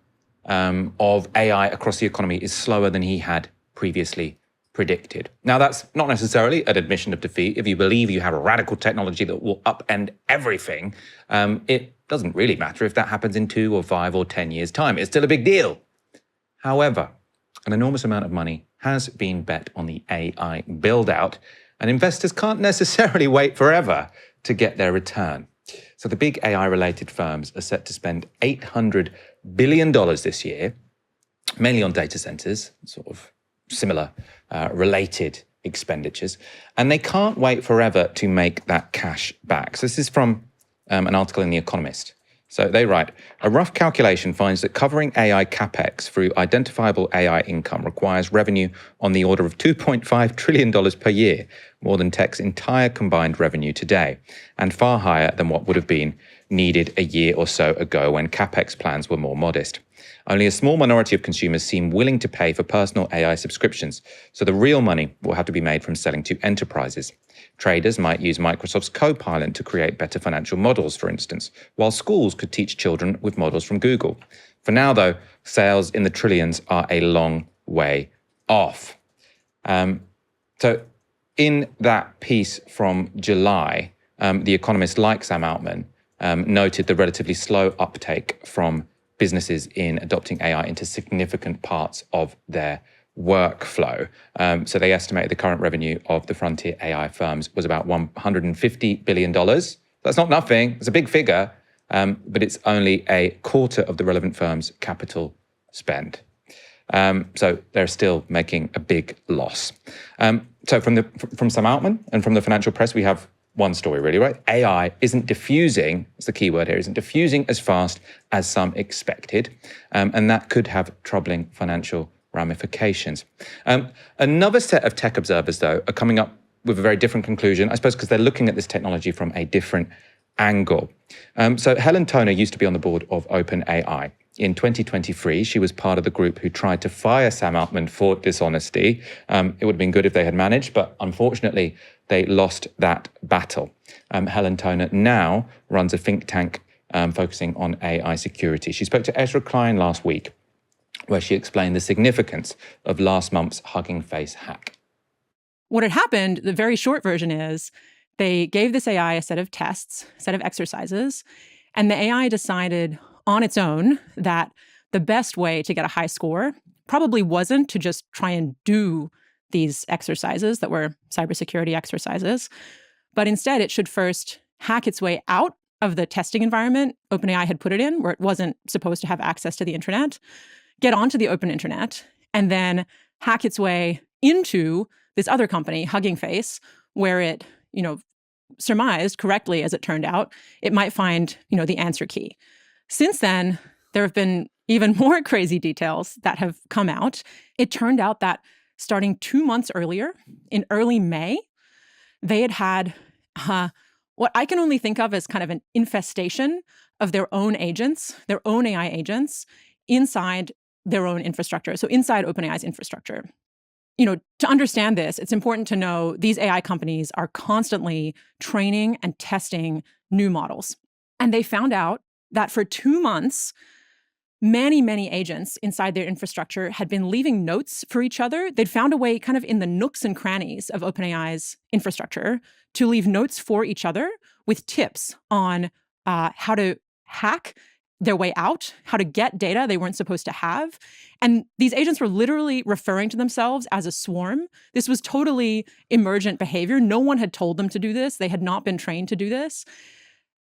of AI across the economy is slower than he had previously predicted. Now, that's not necessarily an admission of defeat. If you believe you have a radical technology that will upend everything, it doesn't really matter if that happens in 2 or 5 or 10 years' time. It's still a big deal. However, an enormous amount of money has been bet on the AI build-out, and investors can't necessarily wait forever to get their return. So the big AI-related firms are set to spend $800 billion this year, mainly on data centers, sort of similar related expenditures, and they can't wait forever to make that cash back. So this is from an article in The Economist. So they write, a rough calculation finds that covering AI capex through identifiable AI income requires revenue on the order of $2.5 trillion per year, more than tech's entire combined revenue today, and far higher than what would have been needed a year or so ago when capex plans were more modest. Only a small minority of consumers seem willing to pay for personal AI subscriptions, so the real money will have to be made from selling to enterprises. Traders might use Microsoft's Copilot to create better financial models, for instance, while schools could teach children with models from Google. For now, though, sales in the trillions are a long way off. So in that piece from July, The Economist, like Sam Altman, noted the relatively slow uptake from businesses in adopting AI into significant parts of their workflow. So they estimated the current revenue of the frontier AI firms was about $150 billion. That's not nothing, it's a big figure, but it's only a quarter of the relevant firm's capital spend. So they're still making a big loss. So from Sam Altman and from the financial press, we have one story really, right? AI isn't diffusing, it's the key word here, isn't diffusing as fast as some expected. And that could have troubling financial ramifications. Another set of tech observers, though, are coming up with a very different conclusion, I suppose because they're looking at this technology from a different angle. So Helen Toner used to be on the board of OpenAI. In 2023, she was part of the group who tried to fire Sam Altman for dishonesty. It would have been good if they had managed, but unfortunately, they lost that battle. Helen Toner now runs a think tank focusing on AI security. She spoke to Ezra Klein last week, where she explained the significance of last month's Hugging Face hack. What had happened, the very short version is, they gave this AI a set of tests, a set of exercises, and the AI decided on its own that the best way to get a high score probably wasn't to just try and do these exercises that were cybersecurity exercises, but instead it should first hack its way out of the testing environment OpenAI had put it in, where it wasn't supposed to have access to the internet, get onto the open internet, and then hack its way into this other company, Hugging Face, where it, surmised correctly, as it turned out, it might find, the answer key. Since then, there have been even more crazy details that have come out. It turned out that starting 2 months earlier, in early May, they had what I can only think of as kind of an infestation of their own agents, their own AI agents, inside their own infrastructure, so inside OpenAI's infrastructure. To understand this, it's important to know these AI companies are constantly training and testing new models. And they found out that for 2 months, many, many agents inside their infrastructure had been leaving notes for each other. They'd found a way kind of in the nooks and crannies of OpenAI's infrastructure to leave notes for each other with tips on how to hack their way out, how to get data they weren't supposed to have. And these agents were literally referring to themselves as a swarm. This was totally emergent behavior. No one had told them to do this. They had not been trained to do this.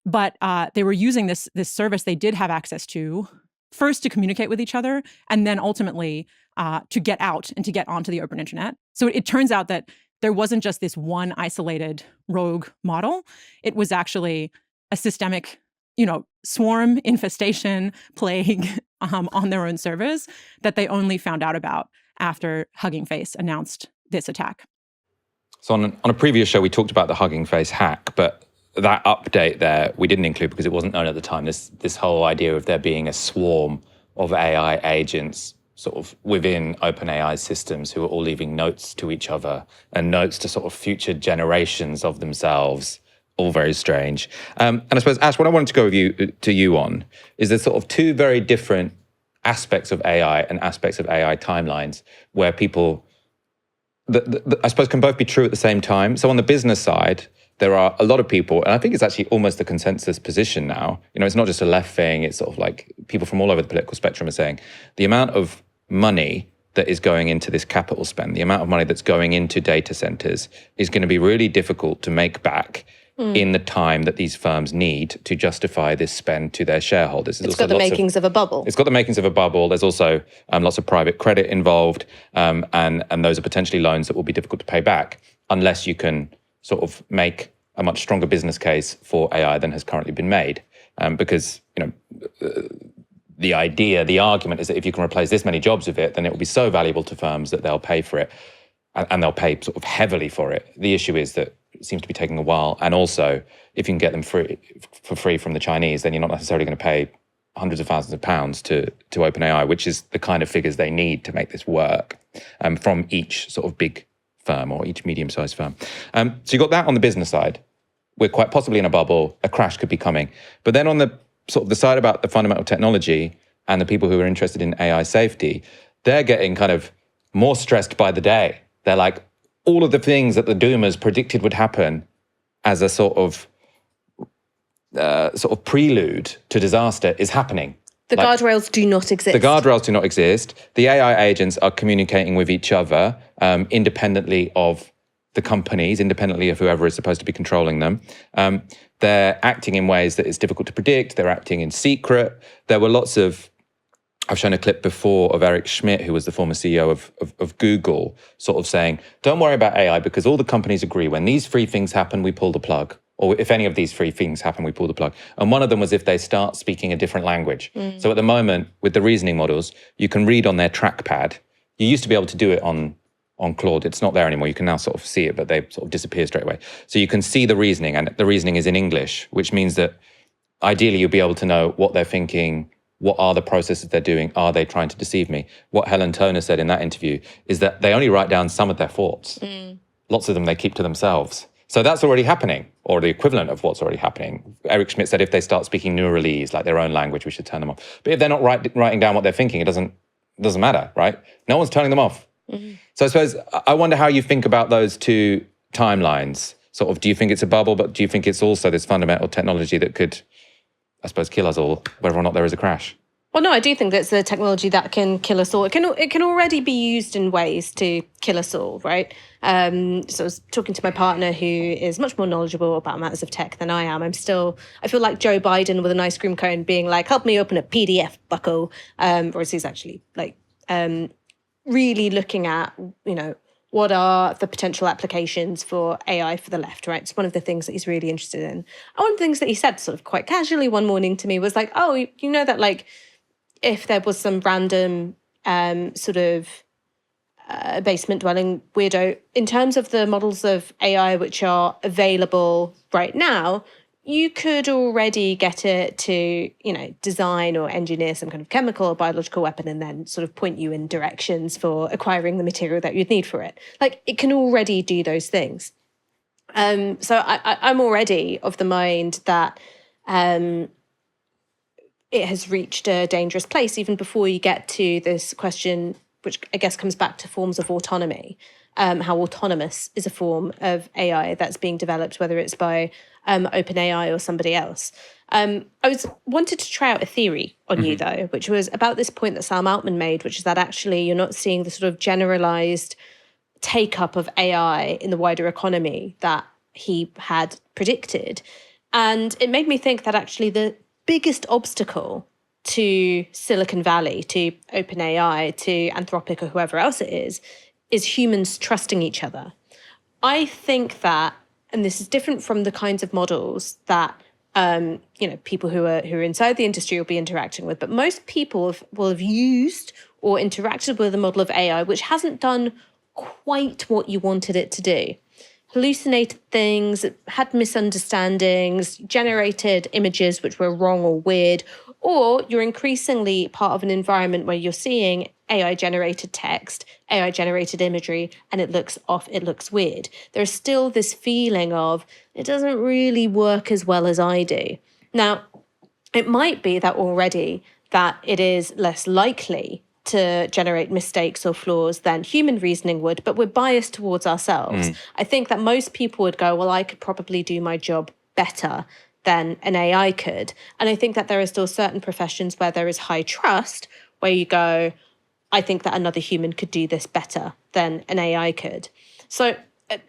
But they were using this service they did have access to, first to communicate with each other, and then ultimately to get out and to get onto the open internet. So it turns out that there wasn't just this one isolated rogue model. It was actually a systemic, swarm infestation plague on their own servers that they only found out about after Hugging Face announced this attack. So on a previous show, we talked about the Hugging Face hack, but that update there we didn't include because it wasn't known at the time. This whole idea of there being a swarm of AI agents sort of within OpenAI systems who are all leaving notes to each other and notes to sort of future generations of themselves. All very strange. And I suppose, Ash, what I wanted to go to you on is there's sort of two very different aspects of AI and aspects of AI timelines where people, I suppose, can both be true at the same time. So on the business side, there are a lot of people, and I think it's actually almost the consensus position now. It's not just a left thing. It's sort of like people from all over the political spectrum are saying the amount of money that is going into this capital spend, the amount of money that's going into data centers is going to be really difficult to make back in the time that these firms need to justify this spend to their shareholders. It's got the makings of a bubble. It's got the makings of a bubble. There's also lots of private credit involved, and those are potentially loans that will be difficult to pay back unless you can sort of make a much stronger business case for AI than has currently been made. Because, the argument is that if you can replace this many jobs with it, then it will be so valuable to firms that they'll pay for it, and they'll pay sort of heavily for it. The issue is that it seems to be taking a while. And also, if you can get them for free from the Chinese, then you're not necessarily going to pay hundreds of thousands of pounds to OpenAI, which is the kind of figures they need to make this work from each sort of big firm or each medium-sized firm. So you got that on the business side. We're quite possibly in a bubble. A crash could be coming. But then on the sort of the side about the fundamental technology and the people who are interested in AI safety, they're getting kind of more stressed by the day. They're like, all of the things that the doomers predicted would happen as a sort of prelude to disaster is happening. The guardrails do not exist. The guardrails do not exist. The AI agents are communicating with each other independently of the companies, independently of whoever is supposed to be controlling them. They're acting in ways that it's difficult to predict. They're acting in secret. There were lots of, I've shown a clip before of Eric Schmidt, who was the former CEO of Google, sort of saying, don't worry about AI because all the companies agree when these three things happen, we pull the plug. Or if any of these three things happen, we pull the plug. And one of them was if they start speaking a different language. So at the moment, with the reasoning models, you can read on their trackpad. You used to be able to do it on Claude. It's not there anymore. You can now sort of see it, but they sort of disappear straight away. So you can see the reasoning, and the reasoning is in English, which means that ideally you'll be able to know what they're thinking, what are the processes they're doing, are they trying to deceive me? What Helen Toner said in that interview is that they only write down some of their thoughts. Lots of them they keep to themselves. So that's already happening, or the equivalent of what's already happening. Eric Schmidt said if they start speaking Neuralese, like their own language, we should turn them off. But if they're not writing down what they're thinking, it doesn't matter, right? No one's turning them off. So I suppose, I wonder how you think about those two timelines. Sort of, do you think it's a bubble, but do you think it's also this fundamental technology that could, I suppose, kill us all, whether or not there is a crash? Well, no, I do think that's a technology that can kill us all. It can already be used in ways to kill us all, right? So I was talking to my partner who is much more knowledgeable about matters of tech than I am. I feel like Joe Biden with an ice cream cone being like, help me open a PDF, bucko. Whereas he's actually like really looking at, what are the potential applications for AI for the left, right? It's one of the things that he's really interested in. And one of the things that he said sort of quite casually one morning to me was like, oh, you know that like, if there was some random basement dwelling weirdo, in terms of the models of AI which are available right now, you could already get it to, design or engineer some kind of chemical or biological weapon and then sort of point you in directions for acquiring the material that you'd need for it. Like, it can already do those things. So I'm already of the mind that it has reached a dangerous place even before you get to this question which I guess comes back to forms of autonomy, how autonomous is a form of AI that's being developed, whether it's by OpenAI or somebody else. I wanted to try out a theory on you, though, which was about this point that Sam Altman made, which is that actually you're not seeing the sort of generalized take-up of AI in the wider economy that he had predicted. And it made me think that actually the biggest obstacle to Silicon Valley, to OpenAI, to Anthropic or whoever else it is humans trusting each other. I think that, and this is different from the kinds of models that people who are inside the industry will be interacting with, but most people will have used or interacted with a model of AI which hasn't done quite what you wanted it to do. Hallucinated things, had misunderstandings, generated images which were wrong or weird, or you're increasingly part of an environment where you're seeing AI-generated text, AI-generated imagery, and it looks off, it looks weird. There's still this feeling of, it doesn't really work as well as I do. Now, it might be that already that it is less likely to generate mistakes or flaws than human reasoning would, but we're biased towards ourselves. I think that most people would go, well, I could probably do my job better than an AI could. And I think that there are still certain professions where there is high trust, where you go, I think that another human could do this better than an AI could. So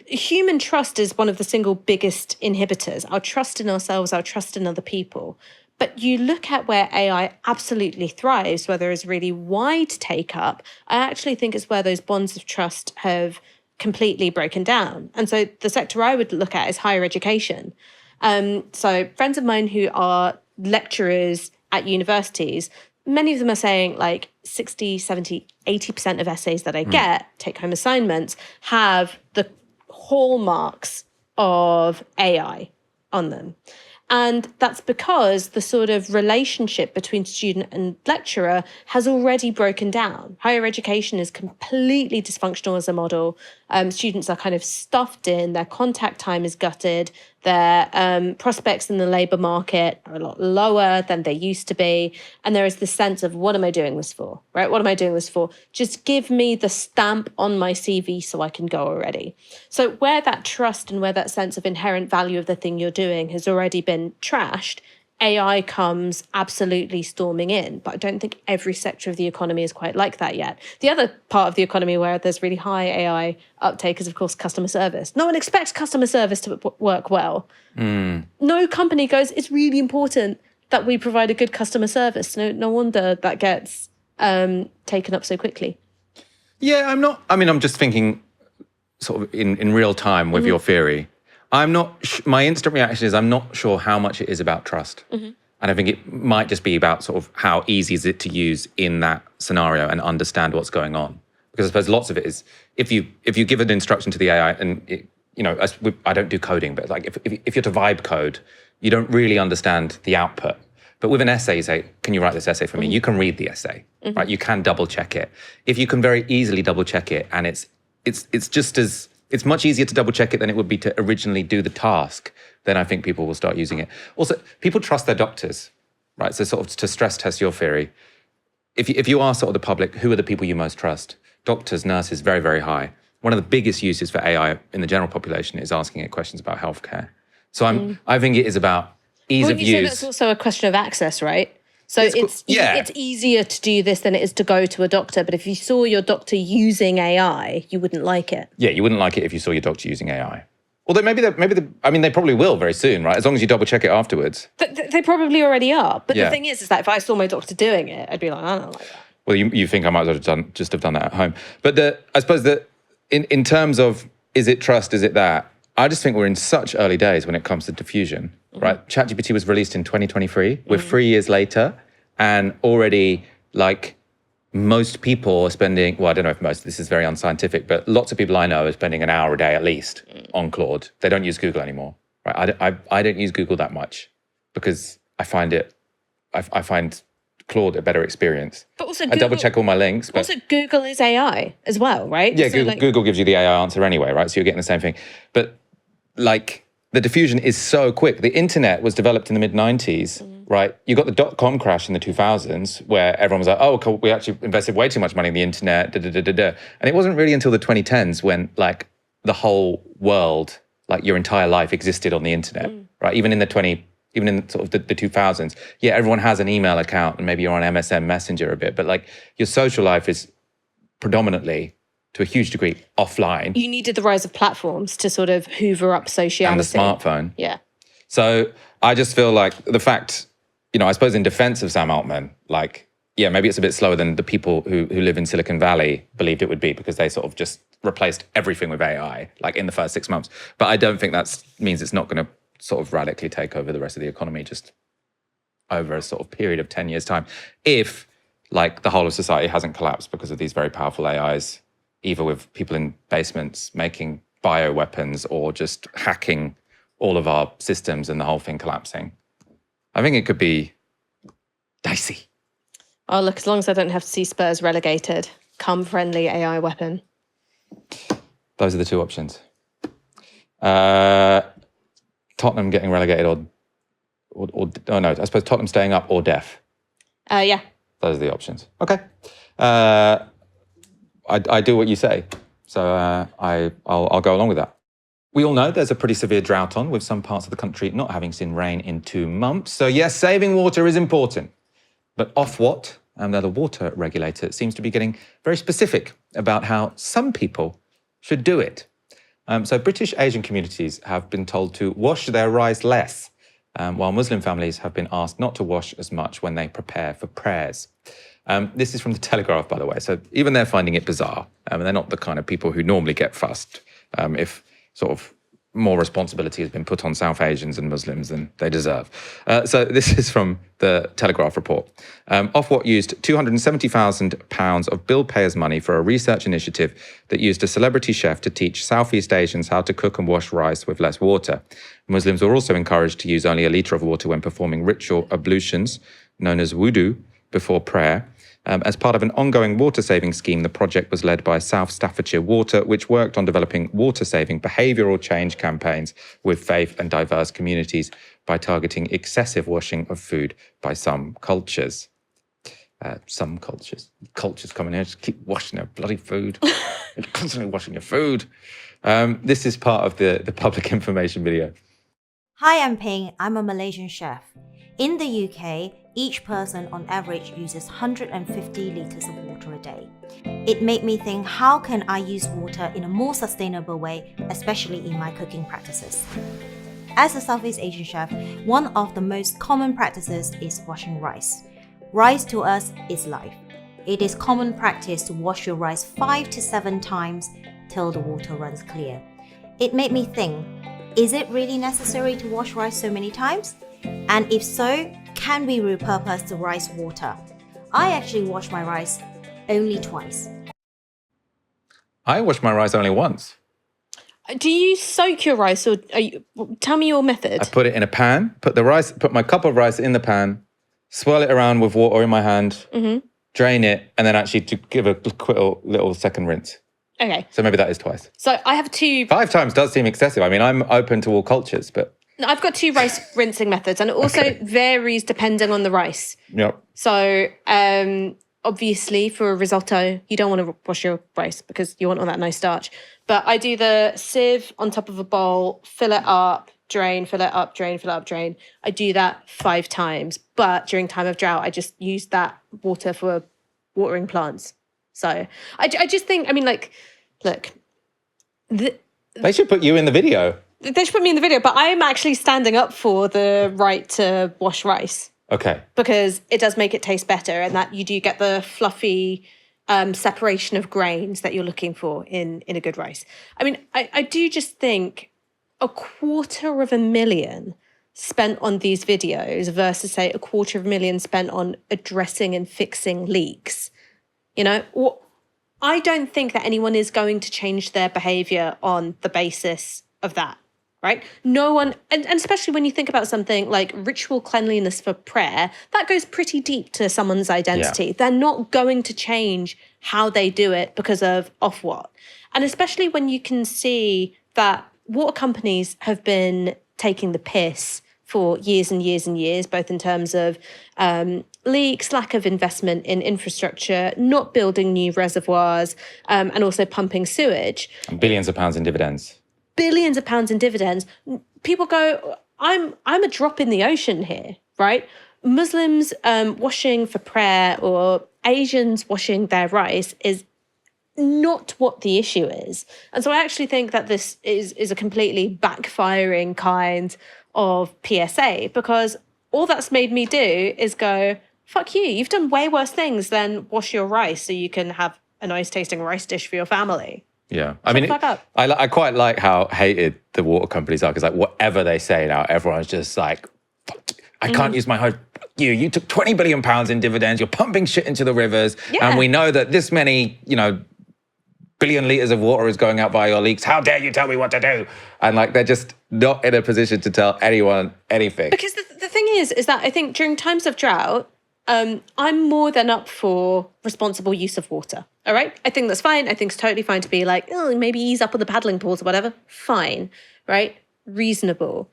human trust is one of the single biggest inhibitors. Our trust in ourselves, our trust in other people. But you look at where AI absolutely thrives, where there is really wide take-up, I actually think it's where those bonds of trust have completely broken down. And so the sector I would look at is higher education. So friends of mine who are lecturers at universities, many of them are saying like 60, 70, 80% of essays that I get, take-home assignments, have the hallmarks of AI on them. And that's because the sort of relationship between student and lecturer has already broken down. Higher education is completely dysfunctional as a model. Students are kind of stuffed in, their contact time is gutted, their prospects in the labour market are a lot lower than they used to be. And there is this sense of, what am I doing this for, right? What am I doing this for? Just give me the stamp on my CV so I can go already. So where that trust and where that sense of inherent value of the thing you're doing has already been trashed, AI comes absolutely storming in. But I don't think every sector of the economy is quite like that yet. The other part of the economy where there's really high AI uptake is, of course, customer service. No one expects customer service to work well. No company goes, it's really important that we provide a good customer service. No wonder that gets taken up so quickly. Yeah, I'm just thinking sort of in real time with your theory. My instant reaction is I'm not sure how much it is about trust. And I think it might just be about sort of how easy is it to use in that scenario and understand what's going on. Because I suppose lots of it is, if you give an instruction to the AI, and I don't do coding, but like if you're to vibe code, you don't really understand the output. But with an essay, you say, can you write this essay for me? You can read the essay, right? You can double check it. If you can very easily double check it, and it's much easier to double check it than it would be to originally do the task, then I think people will start using it. Also, people trust their doctors, right? So sort of to stress test your theory, if you ask sort of the public, who are the people you most trust? Doctors, nurses, very, very high. One of the biggest uses for AI in the general population is asking it questions about healthcare. So I think it is about ease of use. Say that's also a question of access, right? So it's easier to do this than it is to go to a doctor. But if you saw your doctor using AI, you wouldn't like it. Yeah, you wouldn't like it if you saw your doctor using AI. Although they probably will very soon, right? As long as you double check it afterwards. They probably already are. But the thing is that if I saw my doctor doing it, I'd be like, I don't like that. Well, you think I might as well have done that at home. But I suppose that in terms of, is it trust, is it that? I just think we're in such early days when it comes to diffusion, right? ChatGPT was released in 2023. We're 3 years later, and already, like, most people are spending, well, I don't know if most, this is very unscientific, but lots of people I know are spending an hour a day at least on Claude. They don't use Google anymore, right? I don't use Google that much because I find Claude a better experience. But also I double check all my links. But also Google is AI as well, right? Yeah, so Google gives you the AI answer anyway, right? So you're getting the same thing. But like the diffusion is so quick. The internet was developed in the mid-90s. right? You got the dot-com crash in the 2000s where everyone was like, oh, cool, we actually invested way too much money in the internet, da, da, da, da, da. And it wasn't really until the 2010s when like the whole world, like your entire life existed on the internet, right? Even in sort of the 2000s, yeah, everyone has an email account and maybe you're on MSN Messenger a bit, but like your social life is predominantly, to a huge degree, offline. You needed the rise of platforms to sort of hoover up sociality. And the smartphone. Yeah. So I just feel like the fact, I suppose in defense of Sam Altman, like, yeah, maybe it's a bit slower than the people who live in Silicon Valley believed it would be because they sort of just replaced everything with AI, like in the first 6 months. But I don't think that means it's not going to sort of radically take over the rest of the economy just over a sort of period of 10 years' time. If, like, the whole of society hasn't collapsed because of these very powerful AIs, either with people in basements making bioweapons or just hacking all of our systems and the whole thing collapsing. I think it could be dicey. Oh, look, as long as I don't have to see Spurs relegated, come friendly AI weapon. Those are the two options. Tottenham getting relegated or no, I suppose Tottenham staying up or deaf. Yeah. Those are the options. Okay. I do what you say. So I'll go along with that. We all know there's a pretty severe drought on, with some parts of the country not having seen rain in 2 months. So yes, saving water is important. But Ofwat, they're the water regulator, seems to be getting very specific about how some people should do it. So British Asian communities have been told to wash their rice less, while Muslim families have been asked not to wash as much when they prepare for prayers. This is from The Telegraph, by the way. So even they're finding it bizarre. And they're not the kind of people who normally get fussed if sort of more responsibility has been put on South Asians and Muslims than they deserve. So this is from the Telegraph report. Ofwat used £270,000 of bill payers' money for a research initiative that used a celebrity chef to teach Southeast Asians how to cook and wash rice with less water. Muslims were also encouraged to use only a litre of water when performing ritual ablutions, known as wudu, before prayer. As part of an ongoing water-saving scheme, the project was led by South Staffordshire Water, which worked on developing water-saving behavioural change campaigns with faith and diverse communities by targeting excessive washing of food by some cultures. Cultures coming here, just keep washing their bloody food. You're constantly washing your food. This is part of the public information video. Hi, I'm Ping. I'm a Malaysian chef. In the UK, each person on average uses 150 litres of water a day. It made me think, how can I use water in a more sustainable way, especially in my cooking practices? As a Southeast Asian chef, one of the most common practices is washing rice. Rice to us is life. It is common practice to wash your rice 5 to 7 times till the water runs clear. It made me think, is it really necessary to wash rice so many times? And if so, can we repurpose the rice water? I actually wash my rice only twice. I wash my rice only once. Do you soak your rice, or tell me your method? I put it in a pan, put my cup of rice in the pan, swirl it around with water in my hand, drain it, and then actually to give a quick little second rinse. Okay. So maybe that is twice. So I have 2... 5 times does seem excessive. I mean, I'm open to all cultures, but... I've got 2 rice rinsing methods, and it also varies depending on the rice. Yep. So obviously for a risotto, you don't want to wash your rice because you want all that nice starch. But I do the sieve on top of a bowl, fill it up, drain, fill it up, drain, fill it up, drain. I do that 5 times. But during time of drought, I just use that water for watering plants. So I just think, I mean, like, look. They should put you in the video. They should put me in the video, but I'm actually standing up for the right to wash rice. Okay. Because it does make it taste better, and that you do get the fluffy separation of grains that you're looking for in a good rice. I mean, I do just think $250,000 spent on these videos versus, say, $250,000 spent on addressing and fixing leaks. You know, I don't think that anyone is going to change their behaviour on the basis of that. Right? No one, and especially when you think about something like ritual cleanliness for prayer, that goes pretty deep to someone's identity. Yeah. They're not going to change how they do it because of Ofwat. And especially when you can see that water companies have been taking the piss for years and years and years, both in terms of leaks, lack of investment in infrastructure, not building new reservoirs, and also pumping sewage. And billions of pounds in dividends. Billions of pounds in dividends. People go, I'm a drop in the ocean here, right? Muslims washing for prayer or Asians washing their rice is not what the issue is. And so I actually think that this is a completely backfiring kind of PSA, because all that's made me do is go, fuck you, you've done way worse things than wash your rice so you can have a nice tasting rice dish for your family. Yeah. I mean, I quite like how hated the water companies are, because like whatever they say now, everyone's just like, I can't use my home. You took 20 billion pounds in dividends, you're pumping shit into the rivers, and we know that this many, billion litres of water is going out via your leaks. How dare you tell me what to do? And like, they're just not in a position to tell anyone anything. Because the thing is that I think during times of drought, I'm more than up for responsible use of water. All right? I think that's fine. I think it's totally fine to be like, oh, maybe ease up on the paddling pools or whatever. Fine, right? Reasonable.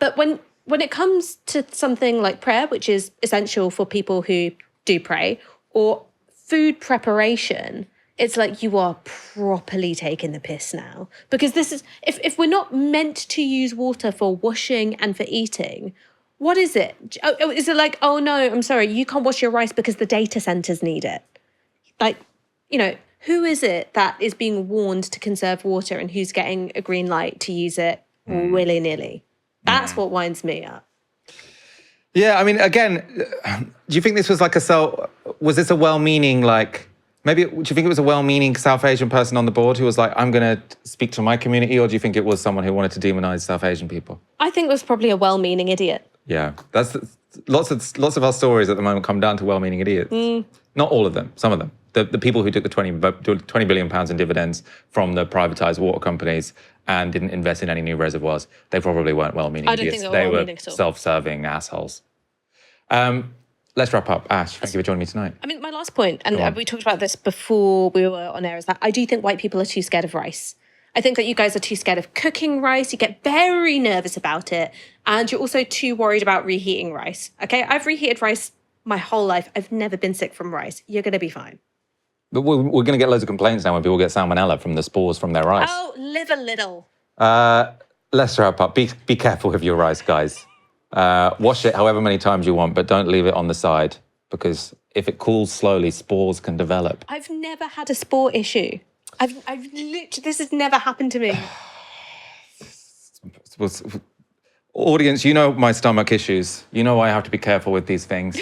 But when it comes to something like prayer, which is essential for people who do pray, or food preparation, it's like you are properly taking the piss now. Because this is, if we're not meant to use water for washing and for eating, what is it? Oh, is it like, oh no, I'm sorry, you can't wash your rice because the data centers need it? Like, who is it that is being warned to conserve water and who's getting a green light to use it willy-nilly? That's what winds me up. Yeah, I mean, again, do you think this was like was this a well-meaning, like, maybe, do you think it was a well-meaning South Asian person on the board who was like, I'm going to speak to my community, or do you think it was someone who wanted to demonize South Asian people? I think it was probably a well-meaning idiot. Yeah, that's lots of our stories at the moment come down to well-meaning idiots. Not all of them, some of them. The people who took the 20 billion pounds in dividends from the privatized water companies and didn't invest in any new reservoirs, they probably weren't well-meaning idiots. I don't think they were well-meaning at all. Self-serving assholes. Let's wrap up. Ash, thank you for joining me tonight. I mean, my last point, and we talked about this before we were on air, is that I do think white people are too scared of rice. I think that you guys are too scared of cooking rice. You get very nervous about it. And you're also too worried about reheating rice. Okay, I've reheated rice my whole life. I've never been sick from rice. You're going to be fine. But we're going to get loads of complaints now when people get salmonella from the spores from their rice. Oh, live a little. Let's wrap up. Be careful with your rice, guys. Wash it however many times you want, but don't leave it on the side, because if it cools slowly, spores can develop. I've never had a spore issue. I've literally, this has never happened to me. Audience, you know my stomach issues. You know I have to be careful with these things.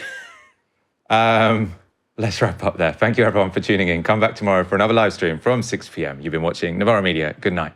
Let's wrap up there. Thank you everyone for tuning in. Come back tomorrow for another live stream from 6 p.m. You've been watching Novara Media. Good night.